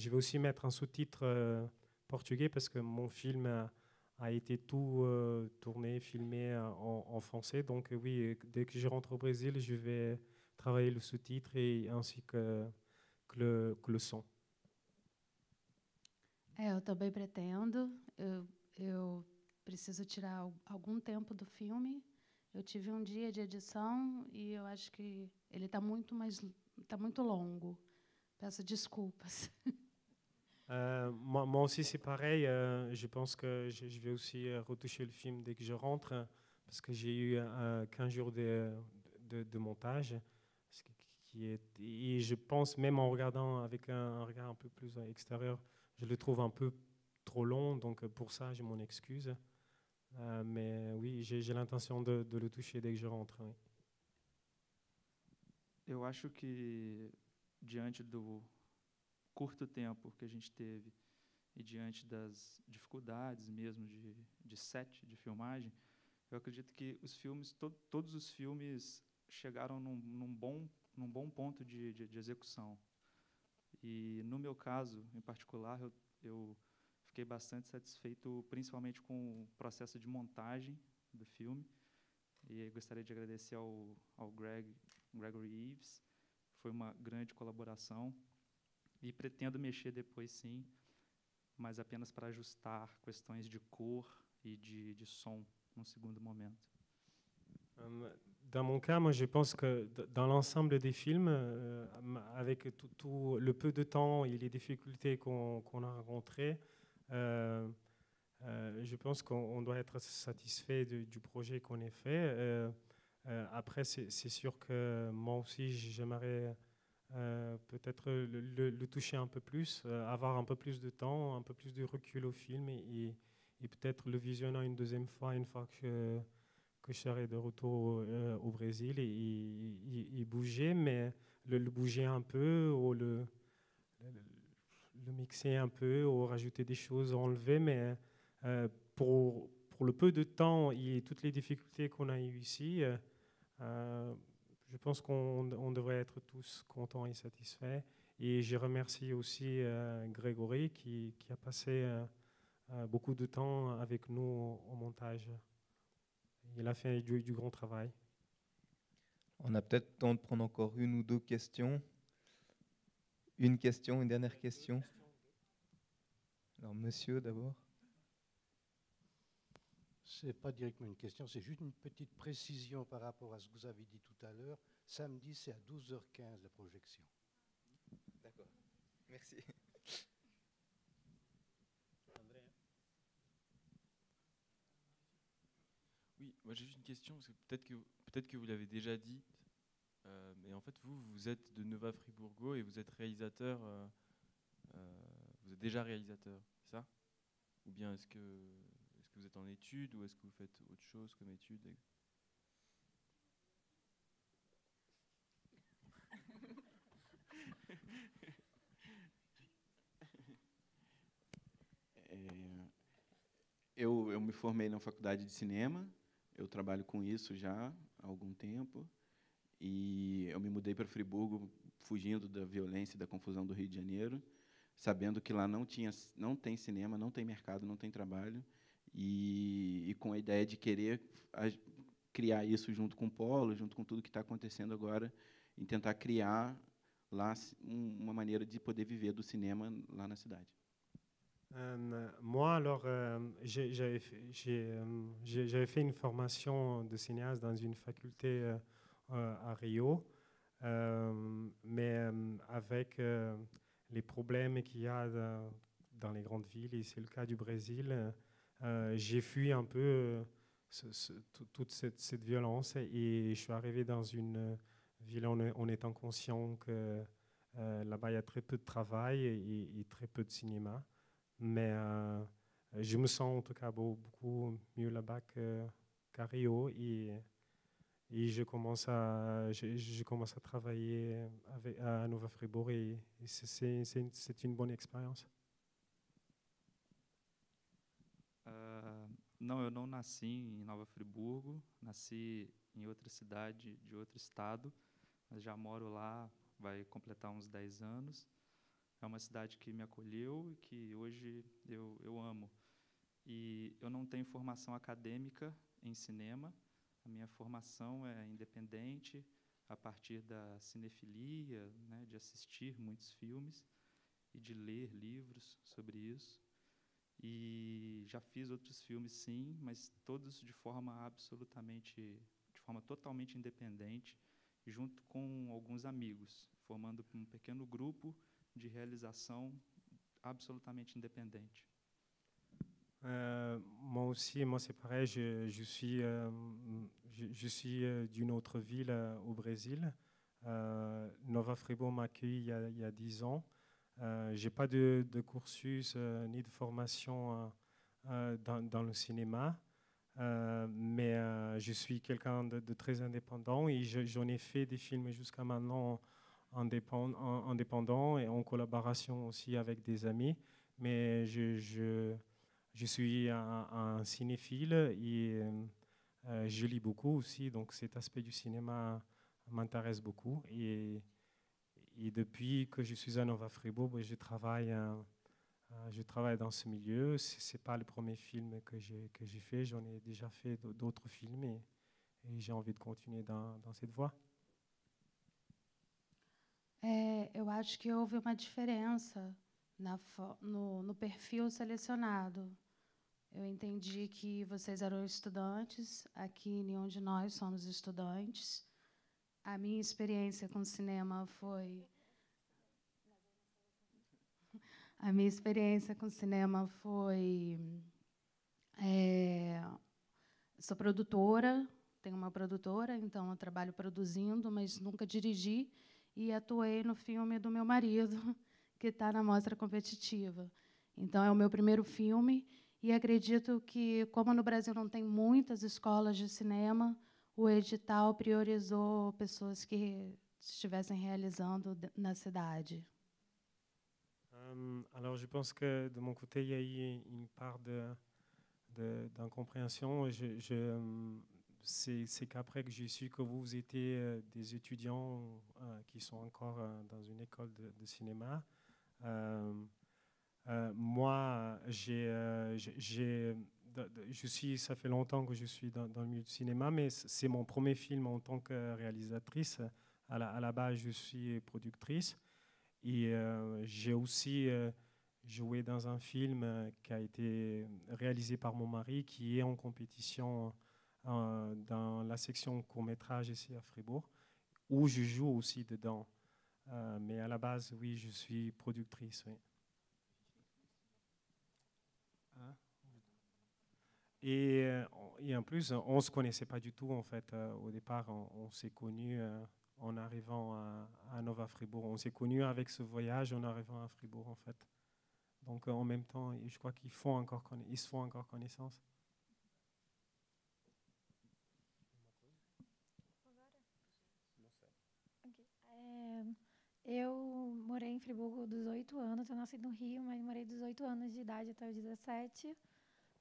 vais aussi mettre un sous-titre portugais parce que mon film a été tout tourné, filmé en français. Donc oui, dès que je rentre au Brésil, je vais travailler le sous-titre ainsi que le son. Eu também pretendo. Eu preciso tirar algum tempo do filme. Eu tive um dia de edição e eu acho que ele está muito longo. Peço desculpas. Moi aussi, c'est pareil. Je pense que je vais aussi retoucher le film dès que je rentre, parce que j'ai eu 15 jours de montage. Et je pense, même en regardant avec un regard un peu plus extérieur, je le trouve un peu trop long. Donc pour ça, je m'en excuse. Mais oui, j'ai l'intention de le toucher dès que je rentre. Oui. Eu acho que, diante do curto tempo que a gente teve e diante das dificuldades mesmo de set, de filmagem, eu acredito que os filmes, todos os filmes chegaram num bom ponto de execução. E no meu caso, em particular, eu fiquei bastante satisfeito, principalmente com o processo de montagem do filme. E gostaria de agradecer ao Gregory Eves. Foi uma grande colaboração. E pretendo mexer depois, sim, mas apenas para ajustar questões de cor et de son num segundo momento. Dans mon cas, moi, je pense que dans l'ensemble des films, avec tout le peu de temps et les difficultés qu'on a rencontrées, je pense qu'on doit être satisfait du projet qu'on a fait. Après, c'est sûr que moi aussi, j'aimerais peut-être le toucher un peu plus, avoir un peu plus de temps, un peu plus de recul au film et peut-être le visionner une deuxième fois, une fois que je serai de retour au Brésil et bouger, mais le bouger un peu, ou le mixer un peu, ou rajouter des choses, enlever, mais pour le peu de temps et toutes les difficultés qu'on a eues ici, je pense qu'on devrait être tous contents et satisfaits. Et je remercie aussi Grégory qui a passé beaucoup de temps avec nous au montage. Il a fait du grand travail. On a peut-être le temps de prendre encore une ou deux questions. Une question, une dernière question. Alors, monsieur, d'abord. Ce n'est pas directement une question, c'est juste une petite précision par rapport à ce que vous avez dit tout à l'heure. Samedi, c'est à 12h15 la projection. D'accord. Merci. Oui, moi j'ai juste une question, parce que peut-être que vous l'avez déjà dit, mais en fait vous êtes de Nova Friburgo et vous êtes réalisateur, vous êtes déjà réalisateur, c'est ça? Ou bien est-ce que vous êtes en études ou est-ce que vous faites autre chose comme études? Eu me formei na faculdade de cinema, eu trabalho com isso já há algum tempo, e eu me mudei para Friburgo fugindo da violência e da confusão do Rio de Janeiro, sabendo que lá não tem cinema, não tem mercado, não tem trabalho, e com a ideia de querer criar isso junto com o Polo, junto com tudo que está acontecendo agora, em tentar criar lá uma maneira de poder viver do cinema lá na cidade. Moi, alors, j'avais fait une formation de cinéaste dans une faculté à Rio, mais avec les problèmes qu'il y a dans les grandes villes, et c'est le cas du Brésil, j'ai fui un peu toute cette violence, et je suis arrivé dans une ville en étant conscient que là-bas, il y a très peu de travail et très peu de cinéma. Mais je me sens en tout cas beaucoup mieux là-bas qu'à Rio. Et je commence à travailler à Nova Fribourg, et c'est une bonne expérience. Não, eu não nasci em Nova Friburgo, nasci em outra cidade de outro estado, mas já moro lá, vai completar uns 10 anos. É uma cidade que me acolheu e que hoje eu amo. E eu não tenho formação acadêmica em cinema, a minha formação é independente, a partir da cinefilia, né, de assistir muitos filmes e de ler livros sobre isso. E já fiz outros filmes, sim, mas todos de forma totalmente independente, junto com alguns amigos, formando um pequeno grupo de realização absolument indépendante. Moi aussi, c'est pareil, je suis d'une autre ville au Brésil. Nova Fribourg m'a accueilli il y a 10 ans. Je n'ai pas de cursus ni de formation dans le cinéma, mais je suis quelqu'un de très indépendant, et j'en ai fait des films jusqu'à maintenant indépendants et en collaboration aussi avec des amis. Mais je suis un cinéphile, et je lis beaucoup aussi, donc cet aspect du cinéma m'intéresse beaucoup. Et depuis que je suis à Nova Fribourg, je travaille dans ce milieu. Ce n'est pas le premier film que j'ai fait, j'en ai déjà fait d'autres films, et j'ai envie de continuer dans cette voie. Eu acho que houve uma diferença no perfil selecionado. Eu entendi que vocês eram estudantes, aqui nenhum de nós somos estudantes. A minha experiência com cinema foi... Sou produtora, tenho uma produtora, então eu trabalho produzindo, mas nunca dirigi, e atuei no filme do meu marido, que está na mostra competitiva. Então, é o meu primeiro filme, e acredito que, como no Brasil não tem muitas escolas de cinema, o edital priorizou pessoas que estivessem realizando na cidade. Alors, je pense que de mon côté, il y a eu une part d'incompréhension. C'est qu'après que j'ai su que vous étiez des étudiants qui sont encore dans une école de cinéma, moi, ça fait longtemps que je suis dans le milieu du cinéma, mais c'est mon premier film en tant que réalisatrice. À la base, je suis productrice, et j'ai aussi joué dans un film qui a été réalisé par mon mari, qui est en compétition dans la section court-métrage ici à Fribourg, où je joue aussi dedans. Mais à la base, oui, je suis productrice. Oui. Et en plus, on ne se connaissait pas du tout, en fait. Au départ, on s'est connus en arrivant à Nova Fribourg. On s'est connus avec ce voyage en arrivant à Fribourg, en fait. Donc, en même temps, je crois qu'ils se font encore connaissance. Eu morei em Friburgo 18 anos, eu nasci no Rio, mas morei 18 anos de idade até os 17.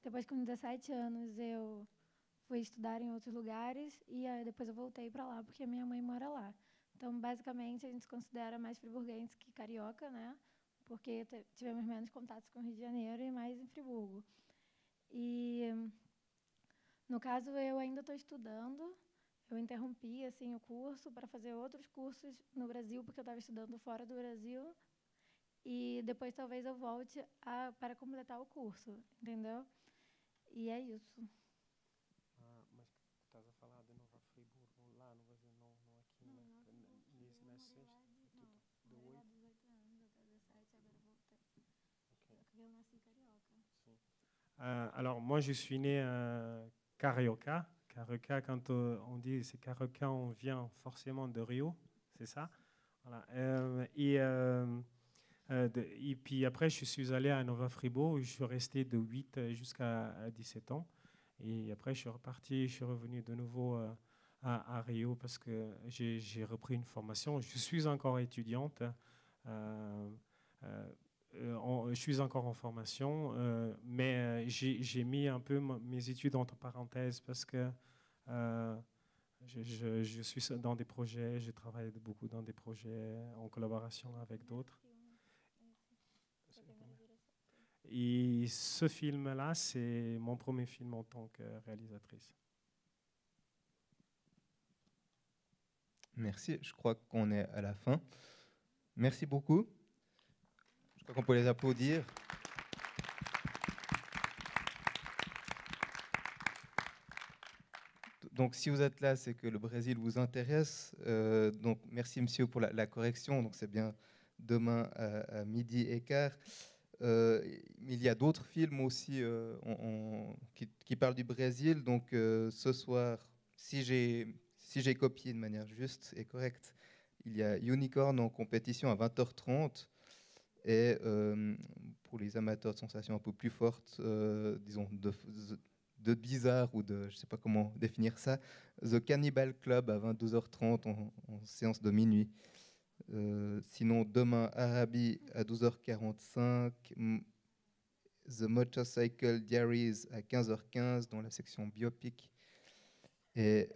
Depois, com 17 anos, eu fui estudar em outros lugares, e depois eu voltei para lá, porque a minha mãe mora lá. Então, basicamente, a gente se considera mais friburguense que carioca, né? Porque tivemos menos contatos com o Rio de Janeiro e mais em Friburgo. E, no caso, eu ainda estou estudando. Eu interrompi assim, o curso para fazer outros cursos no Brasil, porque eu estava estudando fora do Brasil. E depois talvez eu volte para completar o curso, entendeu? E é isso. Mas estás a falar de Nova Friburgo lá no Brasil, não aqui, nesse centro? Alors, moi, je suis né à Carioca. Carioca, quand on dit c'est Carioca, on vient forcément de Rio, c'est ça. Voilà. Et puis après, je suis allé à Nova Fribourg. Je suis resté de 8 jusqu'à 17 ans. Et après, je suis reparti, je suis revenu de nouveau à Rio parce que j'ai repris une formation. Je suis encore étudiante. Je suis encore en formation, mais j'ai mis un peu mes études entre parenthèses parce que je suis dans des projets, je travaille beaucoup dans des projets en collaboration avec d'autres. Et ce film-là, c'est mon premier film en tant que réalisatrice. Merci, je crois qu'on est à la fin. Merci beaucoup. Je crois qu'on peut les applaudir. Donc, si vous êtes là, c'est que le Brésil vous intéresse. Donc, merci, monsieur, pour la correction. Donc, c'est bien demain à 12h15. Il y a d'autres films aussi qui parlent du Brésil. Donc, ce soir, si j'ai copié de manière juste et correcte, il y a Unicorn en compétition à 20h30. Et pour les amateurs de sensations un peu plus fortes, disons de bizarre ou de, je ne sais pas comment définir ça, The Cannibal Club à 22h30 en séance de minuit. Sinon, demain, Arabi à 12h45, The Motorcycle Diaries à 15h15 dans la section biopic. Et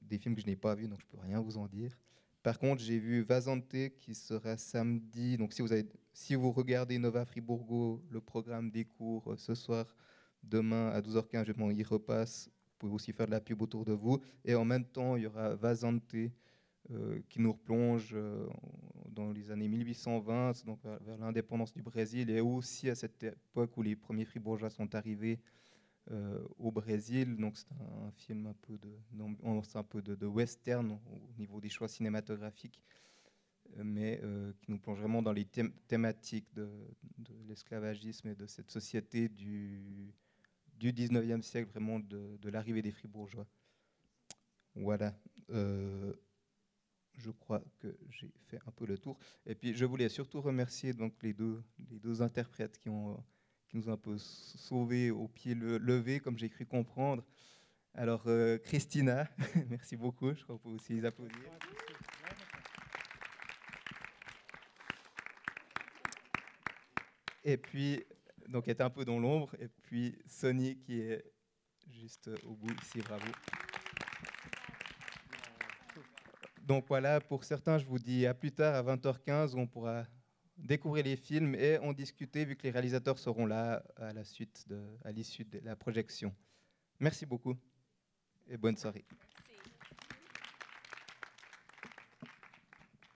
des films que je n'ai pas vus, donc je ne peux rien vous en dire. Par contre, j'ai vu Vazante qui sera samedi. Donc, si vous regardez Nova Friburgo, le programme des cours ce soir, demain à 12h15, je m'en y repasse. Vous pouvez aussi faire de la pub autour de vous. Et en même temps, il y aura Vazante qui nous replonge dans les années 1820, donc vers l'indépendance du Brésil, et aussi à cette époque où les premiers fribourgeois sont arrivés au Brésil. Donc c'est un film un peu de western au niveau des choix cinématographiques, mais qui nous plonge vraiment dans les thématiques de l'esclavagisme et de cette société du 19e siècle, vraiment de l'arrivée des fribourgeois. Voilà. Je crois que j'ai fait un peu le tour. Et puis, je voulais surtout remercier donc, les deux interprètes qui nous ont un peu sauvés au pied levé, comme j'ai cru comprendre. Alors, Christina, merci beaucoup. Je crois qu'on peut aussi les applaudir. Et puis, donc, elle était un peu dans l'ombre. Et puis, Sonny, qui est juste au bout ici. Bravo. Donc voilà, pour certains, je vous dis à plus tard, à 20h15, où on pourra découvrir les films et en discuter, vu que les réalisateurs seront là à l'issue de la projection. Merci beaucoup et bonne soirée.